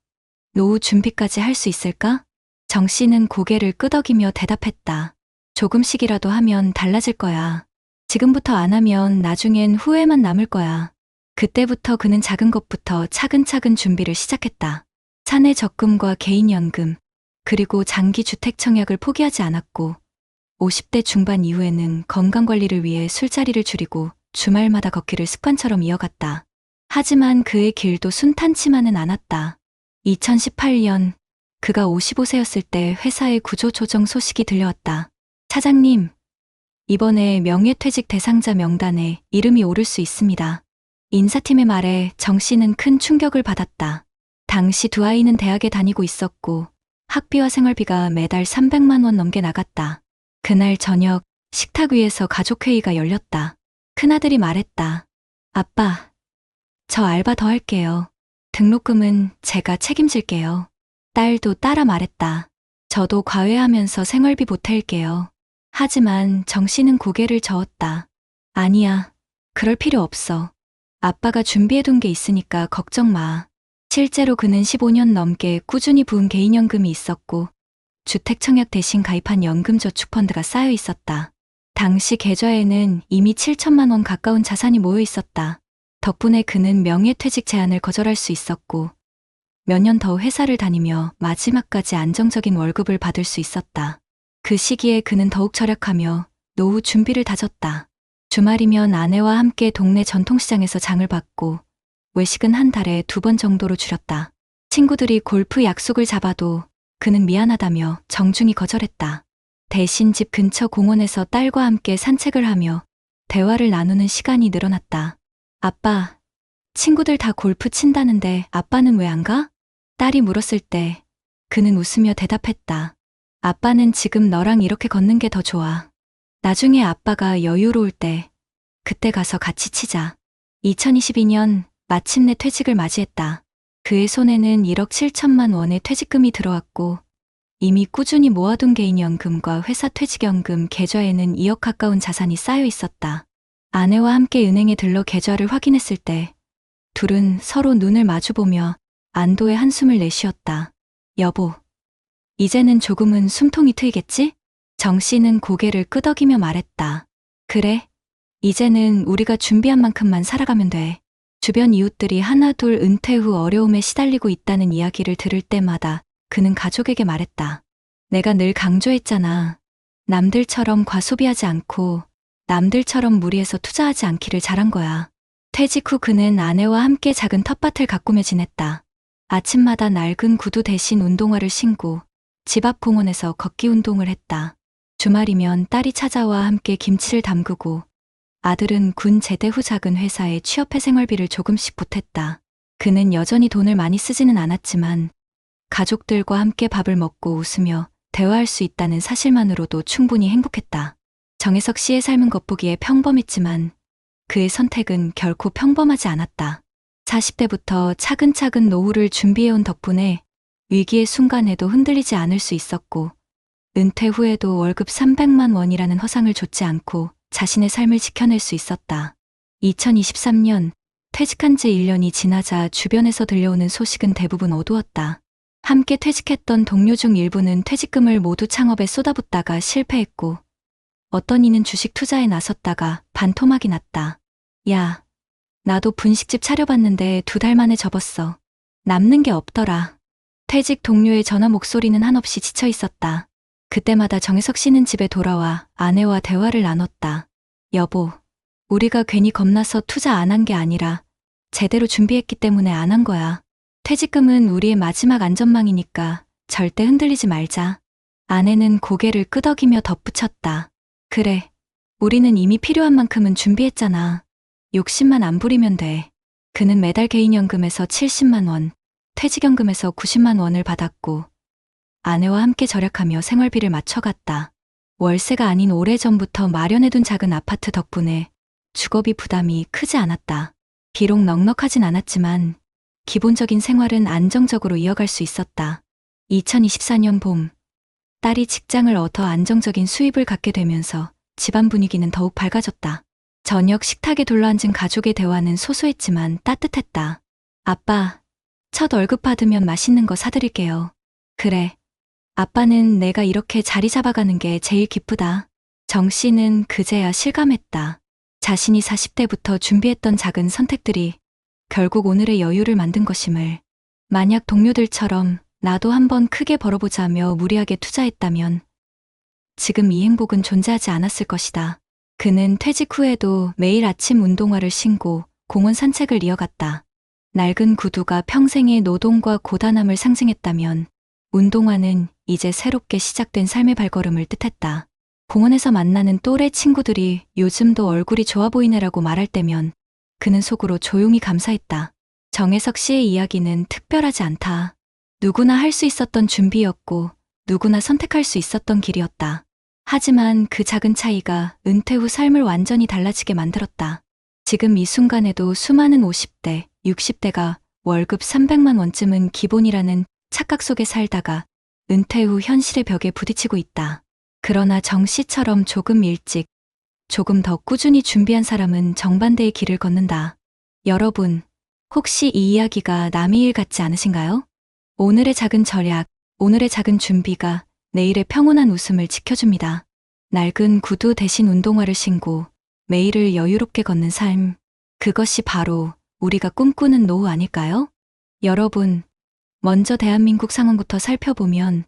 노후 준비까지 할 수 있을까? 정 씨는 고개를 끄덕이며 대답했다. 조금씩이라도 하면 달라질 거야. 지금부터 안 하면 나중엔 후회만 남을 거야. 그때부터 그는 작은 것부터 차근차근 준비를 시작했다. 사내 적금과 개인연금, 그리고 장기 주택 청약을 포기하지 않았고 50대 중반 이후에는 건강관리를 위해 술자리를 줄이고 주말마다 걷기를 습관처럼 이어갔다. 하지만 그의 길도 순탄치만은 않았다. 2018년 그가 55세였을 때 회사의 구조조정 소식이 들려왔다. 차장님, 이번에 명예퇴직 대상자 명단에 이름이 오를 수 있습니다. 인사팀의 말에 정 씨는 큰 충격을 받았다. 당시 두 아이는 대학에 다니고 있었고 학비와 생활비가 매달 300만 원 넘게 나갔다. 그날 저녁 식탁 위에서 가족회의가 열렸다. 큰아들이 말했다. 아빠, 저 알바 더 할게요. 등록금은 제가 책임질게요. 딸도 따라 말했다. 저도 과외하면서 생활비 보탤게요. 하지만 정 씨는 고개를 저었다. 아니야, 그럴 필요 없어. 아빠가 준비해둔 게 있으니까 걱정 마. 실제로 그는 15년 넘게 꾸준히 부은 개인연금이 있었고 주택청약 대신 가입한 연금저축펀드가 쌓여 있었다. 당시 계좌에는 이미 7천만 원 가까운 자산이 모여 있었다. 덕분에 그는 명예퇴직 제안을 거절할 수 있었고 몇 년 더 회사를 다니며 마지막까지 안정적인 월급을 받을 수 있었다. 그 시기에 그는 더욱 절약하며 노후 준비를 다졌다. 주말이면 아내와 함께 동네 전통시장에서 장을 받고 외식은 한 달에 2번 정도로 줄였다. 친구들이 골프 약속을 잡아도 그는 미안하다며 정중히 거절했다. 대신 집 근처 공원에서 딸과 함께 산책을 하며 대화를 나누는 시간이 늘어났다. 아빠, 친구들 다 골프 친다는데 아빠는 왜 안 가? 딸이 물었을 때 그는 웃으며 대답했다. 아빠는 지금 너랑 이렇게 걷는 게 더 좋아. 나중에 아빠가 여유로울 때 그때 가서 같이 치자. 2022년 마침내 퇴직을 맞이했다. 그의 손에는 1억 7천만 원의 퇴직금이 들어왔고 이미 꾸준히 모아둔 개인연금과 회사 퇴직연금 계좌에는 2억 가까운 자산이 쌓여 있었다. 아내와 함께 은행에 들러 계좌를 확인했을 때 둘은 서로 눈을 마주보며 안도의 한숨을 내쉬었다. 여보, 이제는 조금은 숨통이 트이겠지? 정 씨는 고개를 끄덕이며 말했다. 그래, 이제는 우리가 준비한 만큼만 살아가면 돼. 주변 이웃들이 하나둘 은퇴 후 어려움에 시달리고 있다는 이야기를 들을 때마다 그는 가족에게 말했다. 내가 늘 강조했잖아. 남들처럼 과소비하지 않고 남들처럼 무리해서 투자하지 않기를 잘한 거야. 퇴직 후 그는 아내와 함께 작은 텃밭을 가꾸며 지냈다. 아침마다 낡은 구두 대신 운동화를 신고 집 앞 공원에서 걷기 운동을 했다. 주말이면 딸이 찾아와 함께 김치를 담그고 아들은 군 제대 후 작은 회사에 취업해 생활비를 조금씩 보탰다. 그는 여전히 돈을 많이 쓰지는 않았지만 가족들과 함께 밥을 먹고 웃으며 대화할 수 있다는 사실만으로도 충분히 행복했다. 정혜석 씨의 삶은 겉보기에 평범했지만 그의 선택은 결코 평범하지 않았다. 40대부터 차근차근 노후를 준비해온 덕분에 위기의 순간에도 흔들리지 않을 수 있었고 은퇴 후에도 월급 300만 원이라는 허상을 좇지 않고 자신의 삶을 지켜낼 수 있었다. 2023년 퇴직한 지 1년이 지나자 주변에서 들려오는 소식은 대부분 어두웠다. 함께 퇴직했던 동료 중 일부는 퇴직금을 모두 창업에 쏟아붓다가 실패했고 어떤 이는 주식 투자에 나섰다가 반토막이 났다. 야, 나도 분식집 차려봤는데 2달 만에 접었어. 남는 게 없더라. 퇴직 동료의 전화 목소리는 한없이 지쳐 있었다. 그때마다 정혜석 씨는 집에 돌아와 아내와 대화를 나눴다. 여보, 우리가 괜히 겁나서 투자 안 한 게 아니라 제대로 준비했기 때문에 안 한 거야. 퇴직금은 우리의 마지막 안전망이니까 절대 흔들리지 말자. 아내는 고개를 끄덕이며 덧붙였다. 그래, 우리는 이미 필요한 만큼은 준비했잖아. 욕심만 안 부리면 돼. 그는 매달 개인연금에서 70만 원, 퇴직연금에서 90만 원을 받았고 아내와 함께 절약하며 생활비를 맞춰갔다. 월세가 아닌 오래전부터 마련해둔 작은 아파트 덕분에 주거비 부담이 크지 않았다. 비록 넉넉하진 않았지만 기본적인 생활은 안정적으로 이어갈 수 있었다. 2024년 봄, 딸이 직장을 얻어 안정적인 수입을 갖게 되면서 집안 분위기는 더욱 밝아졌다. 저녁 식탁에 둘러앉은 가족의 대화는 소소했지만 따뜻했다. 아빠, 첫 월급 받으면 맛있는 거 사드릴게요. 그래. 아빠는 내가 이렇게 자리 잡아가는 게 제일 기쁘다. 정 씨는 그제야 실감했다. 자신이 40대부터 준비했던 작은 선택들이 결국 오늘의 여유를 만든 것임을. 만약 동료들처럼 나도 한번 크게 벌어보자며 무리하게 투자했다면 지금 이 행복은 존재하지 않았을 것이다. 그는 퇴직 후에도 매일 아침 운동화를 신고 공원 산책을 이어갔다. 낡은 구두가 평생의 노동과 고단함을 상징했다면 운동화는 이제 새롭게 시작된 삶의 발걸음을 뜻했다. 공원에서 만나는 또래 친구들이 요즘도 얼굴이 좋아 보이네라고 말할 때면 그는 속으로 조용히 감사했다. 정혜석 씨의 이야기는 특별하지 않다. 누구나 할 수 있었던 준비였고 누구나 선택할 수 있었던 길이었다. 하지만 그 작은 차이가 은퇴 후 삶을 완전히 달라지게 만들었다. 지금 이 순간에도 수많은 50대, 60대가 월급 300만 원쯤은 기본이라는 착각 속에 살다가 은퇴 후 현실의 벽에 부딪히고 있다. 그러나 정 씨처럼 조금 일찍, 조금 더 꾸준히 준비한 사람은 정반대의 길을 걷는다. 여러분, 혹시 이 이야기가 남의 일 같지 않으신가요? 오늘의 작은 절약, 오늘의 작은 준비가 내일의 평온한 웃음을 지켜줍니다. 낡은 구두 대신 운동화를 신고 매일을 여유롭게 걷는 삶, 그것이 바로 우리가 꿈꾸는 노후 아닐까요? 여러분, 먼저 대한민국 상황부터 살펴보면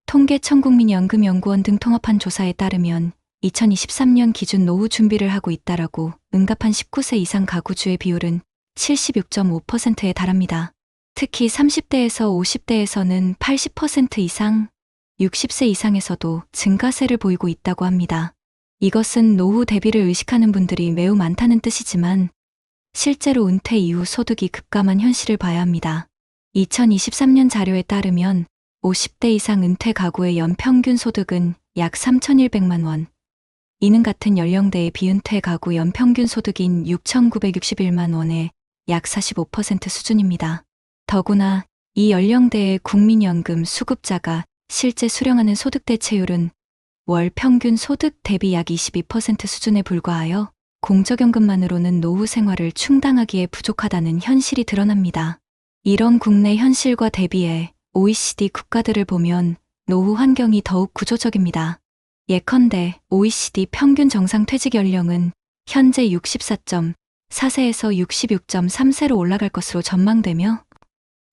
통계청국민연금연구원 등 통합한 조사에 따르면 2023년 기준 노후 준비를 하고 있다라고 응답한 19세 이상 가구주의 비율은 76.5%에 달합니다. 특히 30대에서 50대에서는 80% 이상, 60세 이상에서도 증가세를 보이고 있다고 합니다. 이것은 노후 대비를 의식하는 분들이 매우 많다는 뜻이지만 실제로 은퇴 이후 소득이 급감한 현실을 봐야 합니다. 2023년 자료에 따르면 50대 이상 은퇴 가구의 연평균 소득은 약 3,100만 원. 이는 같은 연령대의 비은퇴 가구 연평균 소득인 6,961만 원의 약 45% 수준입니다. 더구나 이 연령대의 국민연금 수급자가 실제 수령하는 소득 대체율은 월 평균 소득 대비 약 22% 수준에 불과하여 공적연금만으로는 노후 생활을 충당하기에 부족하다는 현실이 드러납니다. 이런 국내 현실과 대비해 OECD 국가들을 보면 노후 환경이 더욱 구조적입니다. 예컨대 OECD 평균 정상 퇴직 연령은 현재 64.4세에서 66.3세로 올라갈 것으로 전망되며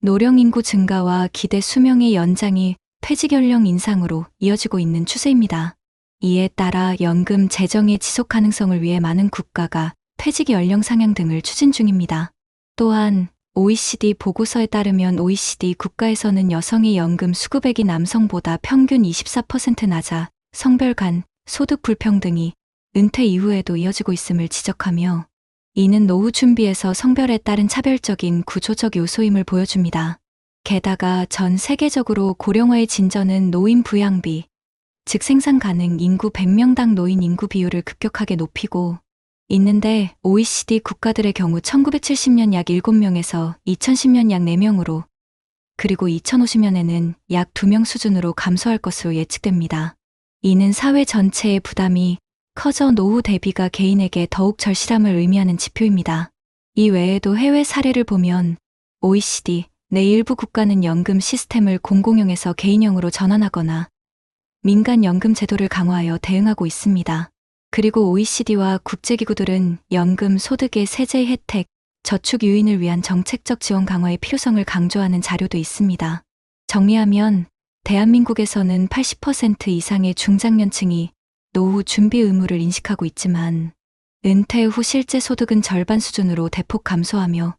노령 인구 증가와 기대 수명의 연장이 퇴직 연령 인상으로 이어지고 있는 추세입니다. 이에 따라 연금 재정의 지속 가능성을 위해 많은 국가가 퇴직 연령 상향 등을 추진 중입니다. 또한 OECD 보고서에 따르면 OECD 국가에서는 여성의 연금 수급액이 남성보다 평균 24% 낮아 성별 간 소득 불평등이 은퇴 이후에도 이어지고 있음을 지적하며, 이는 노후 준비에서 성별에 따른 차별적인 구조적 요소임을 보여줍니다. 게다가 전 세계적으로 고령화의 진전은 노인 부양비, 즉 생산 가능 인구 100명당 노인 인구 비율을 급격하게 높이고 있는데, OECD 국가들의 경우 1970년 약 7명에서 2010년 약 4명으로, 그리고 2050년에는 약 2명 수준으로 감소할 것으로 예측됩니다. 이는 사회 전체의 부담이 커져 노후 대비가 개인에게 더욱 절실함을 의미하는 지표입니다. 이 외에도 해외 사례를 보면 OECD 내 일부 국가는 연금 시스템을 공공형에서 개인형으로 전환하거나 민간 연금 제도를 강화하여 대응하고 있습니다. 그리고 OECD와 국제기구들은 연금 소득의 세제 혜택, 저축 유인을 위한 정책적 지원 강화의 필요성을 강조하는 자료도 있습니다. 정리하면 대한민국에서는 80% 이상의 중장년층이 노후 준비 의무를 인식하고 있지만 은퇴 후 실제 소득은 절반 수준으로 대폭 감소하며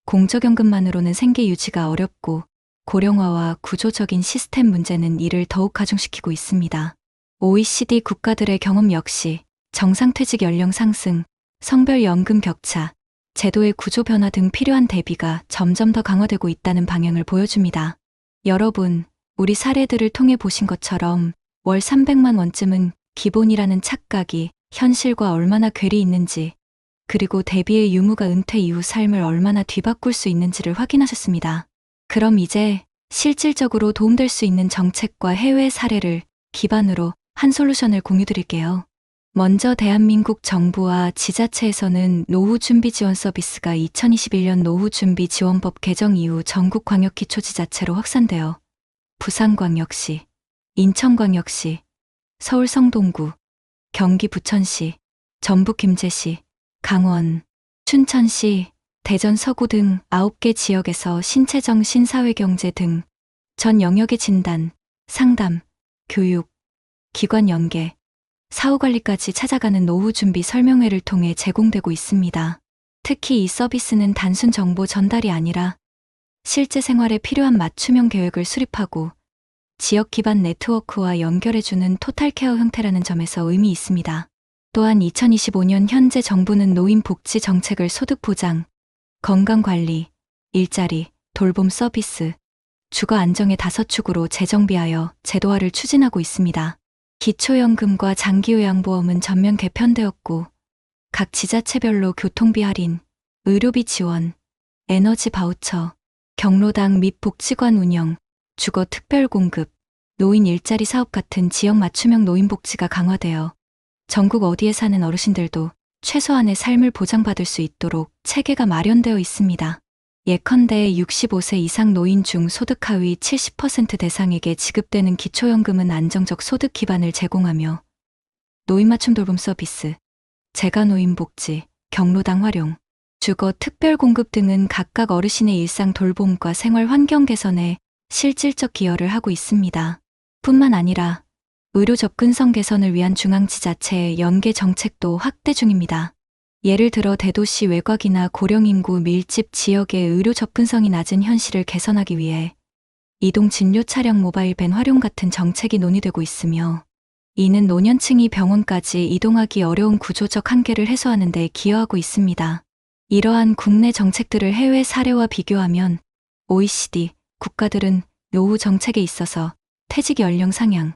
공적연금만으로는 생계 유지가 어렵고, 고령화와 구조적인 시스템 문제는 이를 더욱 가중시키고 있습니다. OECD 국가들의 경험 역시 정상퇴직 연령 상승, 성별 연금 격차, 제도의 구조 변화 등 필요한 대비가 점점 더 강화되고 있다는 방향을 보여줍니다. 여러분, 우리 사례들을 통해 보신 것처럼 월 300만 원쯤은 기본이라는 착각이 현실과 얼마나 괴리 있는지, 그리고 대비의 유무가 은퇴 이후 삶을 얼마나 뒤바꿀 수 있는지를 확인하셨습니다. 그럼 이제 실질적으로 도움될 수 있는 정책과 해외 사례를 기반으로 한 솔루션을 공유드릴게요. 먼저 대한민국 정부와 지자체에서는 노후준비지원 서비스가 2021년 노후준비지원법 개정 이후 전국 광역기초지자체로 확산되어 부산광역시, 인천광역시, 서울 성동구, 경기 부천시, 전북 김제시, 강원, 춘천시, 대전 서구 등 9개 지역에서 신체정신 사회경제 등 전 영역의 진단, 상담, 교육, 기관 연계, 사후관리까지 찾아가는 노후준비 설명회를 통해 제공되고 있습니다. 특히 이 서비스는 단순 정보 전달이 아니라 실제 생활에 필요한 맞춤형 계획을 수립하고 지역 기반 네트워크와 연결해주는 토탈케어 형태라는 점에서 의미 있습니다. 또한 2025년 현재 정부는 노인 복지 정책을 소득 보장, 건강관리, 일자리, 돌봄 서비스, 주거 안정의 5축으로 재정비하여 제도화를 추진하고 있습니다. 기초연금과 장기요양보험은 전면 개편되었고, 각 지자체별로 교통비 할인, 의료비 지원, 에너지 바우처, 경로당 및 복지관 운영, 주거 특별 공급, 노인 일자리 사업 같은 지역 맞춤형 노인복지가 강화되어 전국 어디에 사는 어르신들도 최소한의 삶을 보장받을 수 있도록 체계가 마련되어 있습니다. 예컨대 65세 이상 노인 중 소득 하위 70% 대상에게 지급되는 기초연금은 안정적 소득 기반을 제공하며 노인 맞춤 돌봄 서비스, 재가노인복지, 경로당 활용, 주거 특별 공급 등은 각각 어르신의 일상 돌봄과 생활 환경 개선에 실질적 기여를 하고 있습니다. 뿐만 아니라 의료 접근성 개선을 위한 중앙지자체의 연계 정책도 확대 중입니다. 예를 들어 대도시 외곽이나 고령 인구 밀집 지역의 의료 접근성이 낮은 현실을 개선하기 위해 이동 진료 차량 모바일 밴 활용 같은 정책이 논의되고 있으며, 이는 노년층이 병원까지 이동하기 어려운 구조적 한계를 해소하는 데 기여하고 있습니다. 이러한 국내 정책들을 해외 사례와 비교하면 OECD 국가들은 노후 정책에 있어서 퇴직 연령 상향,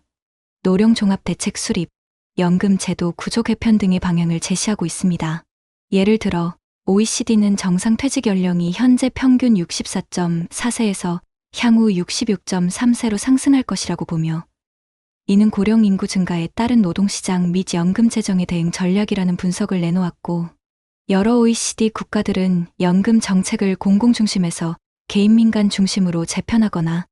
노령 종합 대책 수립, 연금 제도 구조 개편 등의 방향을 제시하고 있습니다. 예를 들어 OECD는 정상 퇴직 연령이 현재 평균 64.4세에서 향후 66.3세로 상승할 것이라고 보며, 이는 고령 인구 증가에 따른 노동시장 및 연금 재정에 대응 전략이라는 분석을 내놓았고, 여러 OECD 국가들은 연금 정책을 공공 중심에서 개인 민간 중심으로 재편하거나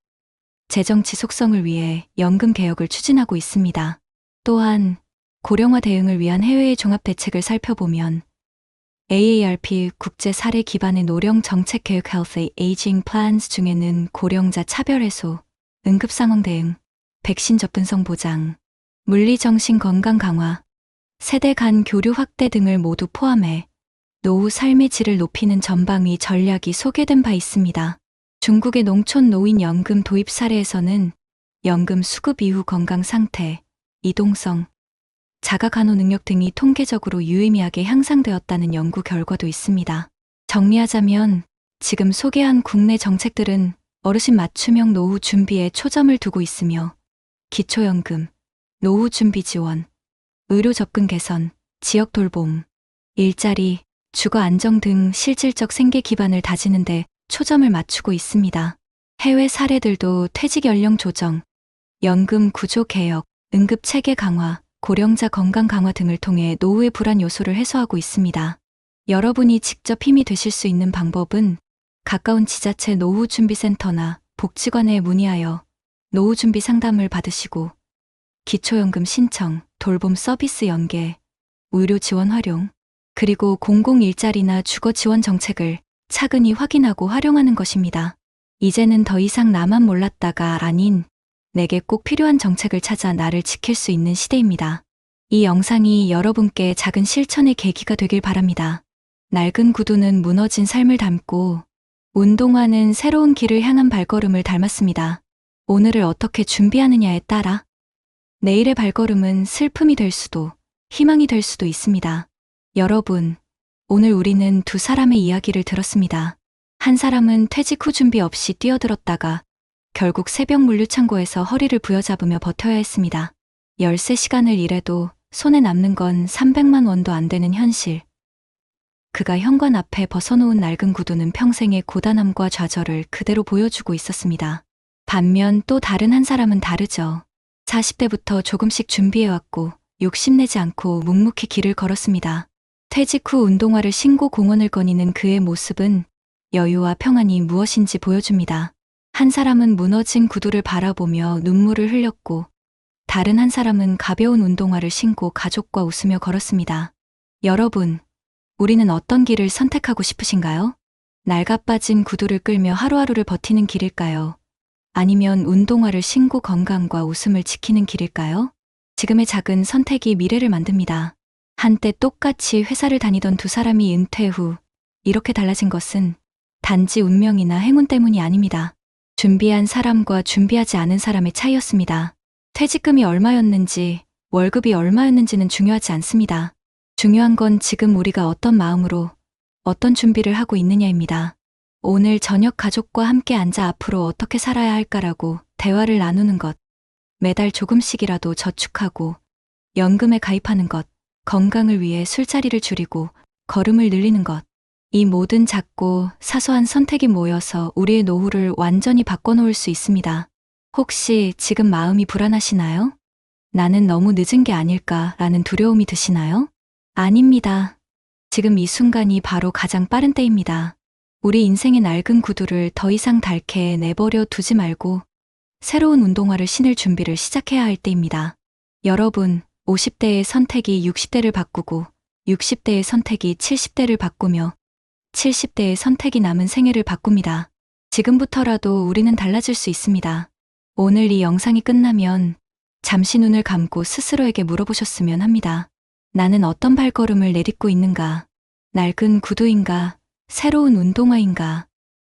재정 지속성을 위해 연금 개혁을 추진하고 있습니다. 또한 고령화 대응을 위한 해외의 종합 대책을 살펴보면 AARP 국제 사례 기반의 노령 정책 계획 Healthy Aging Plans 중에는 고령자 차별 해소, 응급 상황 대응, 백신 접근성 보장, 물리 정신 건강 강화, 세대 간 교류 확대 등을 모두 포함해 노후 삶의 질을 높이는 전방위 전략이 소개된 바 있습니다. 중국의 농촌 노인 연금 도입 사례에서는 연금 수급 이후 건강 상태, 이동성, 자가 간호 능력 등이 통계적으로 유의미하게 향상되었다는 연구 결과도 있습니다. 정리하자면 지금 소개한 국내 정책들은 어르신 맞춤형 노후 준비에 초점을 두고 있으며 기초연금, 노후 준비 지원, 의료 접근 개선, 지역 돌봄, 일자리, 주거 안정 등 실질적 생계 기반을 다지는 데 초점을 맞추고 있습니다. 해외 사례들도 퇴직 연령 조정, 연금 구조 개혁, 응급 체계 강화, 고령자 건강 강화 등을 통해 노후의 불안 요소를 해소하고 있습니다. 여러분이 직접 힘이 되실 수 있는 방법은 가까운 지자체 노후준비센터나 복지관에 문의하여 노후준비 상담을 받으시고 기초연금 신청, 돌봄 서비스 연계, 의료 지원 활용, 그리고 공공 일자리나 주거 지원 정책을 차근히 확인하고 활용하는 것입니다. 이제는 더 이상 나만 몰랐다가 아닌 내게 꼭 필요한 정책을 찾아 나를 지킬 수 있는 시대입니다. 이 영상이 여러분께 작은 실천의 계기가 되길 바랍니다. 낡은 구두는 무너진 삶을 담고 운동화는 새로운 길을 향한 발걸음을 닮았습니다. 오늘을 어떻게 준비하느냐에 따라 내일의 발걸음은 슬픔이 될 수도 희망이 될 수도 있습니다. 여러분, 오늘 우리는 두 사람의 이야기를 들었습니다. 한 사람은 퇴직 후 준비 없이 뛰어들었다가 결국 새벽 물류창고에서 허리를 부여잡으며 버텨야 했습니다. 13시간을 일해도 손에 남는 건 300만 원도 안 되는 현실. 그가 현관 앞에 벗어놓은 낡은 구두는 평생의 고단함과 좌절을 그대로 보여주고 있었습니다. 반면 또 다른 한 사람은 다르죠. 40대부터 조금씩 준비해왔고 욕심내지 않고 묵묵히 길을 걸었습니다. 퇴직 후 운동화를 신고 공원을 거니는 그의 모습은 여유와 평안이 무엇인지 보여줍니다. 한 사람은 무너진 구두를 바라보며 눈물을 흘렸고 다른 한 사람은 가벼운 운동화를 신고 가족과 웃으며 걸었습니다. 여러분, 우리는 어떤 길을 선택하고 싶으신가요? 낡아빠진 구두를 끌며 하루하루를 버티는 길일까요? 아니면 운동화를 신고 건강과 웃음을 지키는 길일까요? 지금의 작은 선택이 미래를 만듭니다. 한때 똑같이 회사를 다니던 두 사람이 은퇴 후 이렇게 달라진 것은 단지 운명이나 행운 때문이 아닙니다. 준비한 사람과 준비하지 않은 사람의 차이였습니다. 퇴직금이 얼마였는지, 월급이 얼마였는지는 중요하지 않습니다. 중요한 건 지금 우리가 어떤 마음으로, 어떤 준비를 하고 있느냐입니다. 오늘 저녁 가족과 함께 앉아 앞으로 어떻게 살아야 할까라고 대화를 나누는 것, 매달 조금씩이라도 저축하고 연금에 가입하는 것, 건강을 위해 술자리를 줄이고 걸음을 늘리는 것, 이 모든 작고 사소한 선택이 모여서 우리의 노후를 완전히 바꿔놓을 수 있습니다. 혹시 지금 마음이 불안하시나요? 나는 너무 늦은 게 아닐까라는 두려움이 드시나요? 아닙니다. 지금 이 순간이 바로 가장 빠른 때입니다. 우리 인생의 낡은 구두를 더 이상 닳게 내버려 두지 말고 새로운 운동화를 신을 준비를 시작해야 할 때입니다. 여러분, 50대의 선택이 60대를 바꾸고 60대의 선택이 70대를 바꾸며 70대의 선택이 남은 생애를 바꿉니다. 지금부터라도 우리는 달라질 수 있습니다. 오늘 이 영상이 끝나면 잠시 눈을 감고 스스로에게 물어보셨으면 합니다. 나는 어떤 발걸음을 내딛고 있는가? 낡은 구두인가? 새로운 운동화인가?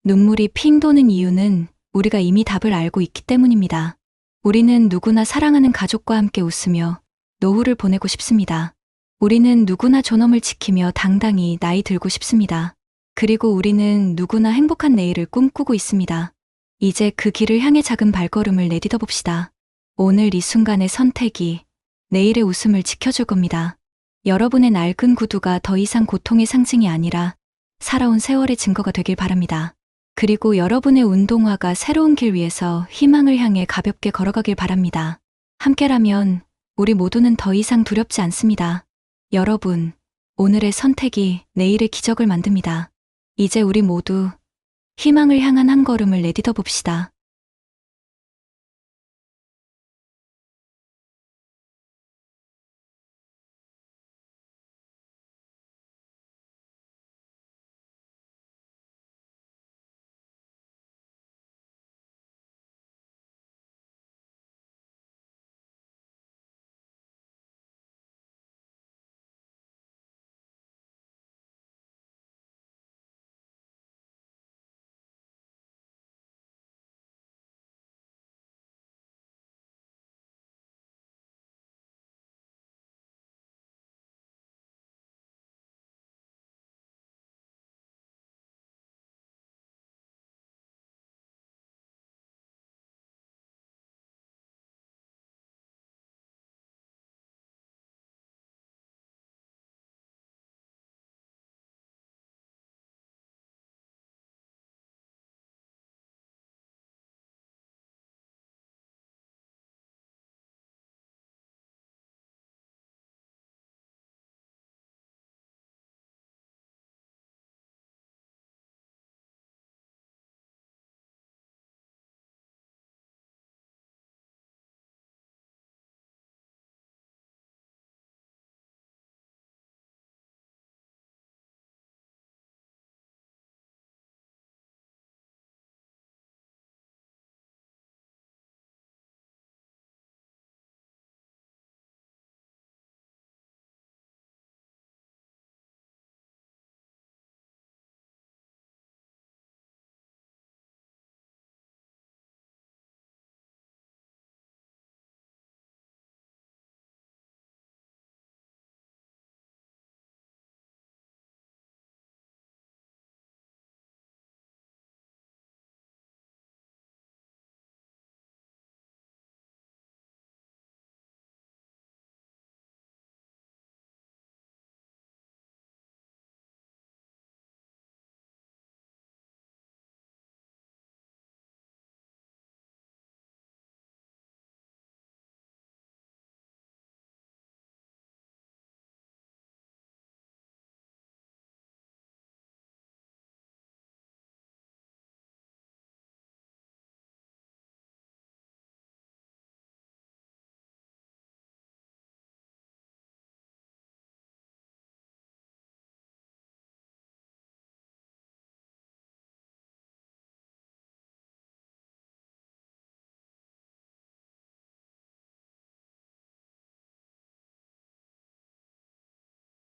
눈물이 핑 도는 이유는 우리가 이미 답을 알고 있기 때문입니다. 우리는 누구나 사랑하는 가족과 함께 웃으며 노후를 보내고 싶습니다. 우리는 누구나 존엄을 지키며 당당히 나이 들고 싶습니다. 그리고 우리는 누구나 행복한 내일을 꿈꾸고 있습니다. 이제 그 길을 향해 작은 발걸음을 내딛어 봅시다. 오늘 이 순간의 선택이 내일의 웃음을 지켜줄 겁니다. 여러분의 낡은 구두가 더 이상 고통의 상징이 아니라 살아온 세월의 증거가 되길 바랍니다. 그리고 여러분의 운동화가 새로운 길 위에서 희망을 향해 가볍게 걸어가길 바랍니다. 함께라면 우리 모두는 더 이상 두렵지 않습니다. 여러분, 오늘의 선택이 내일의 기적을 만듭니다. 이제 우리 모두 희망을 향한 한 걸음을 내딛어 봅시다.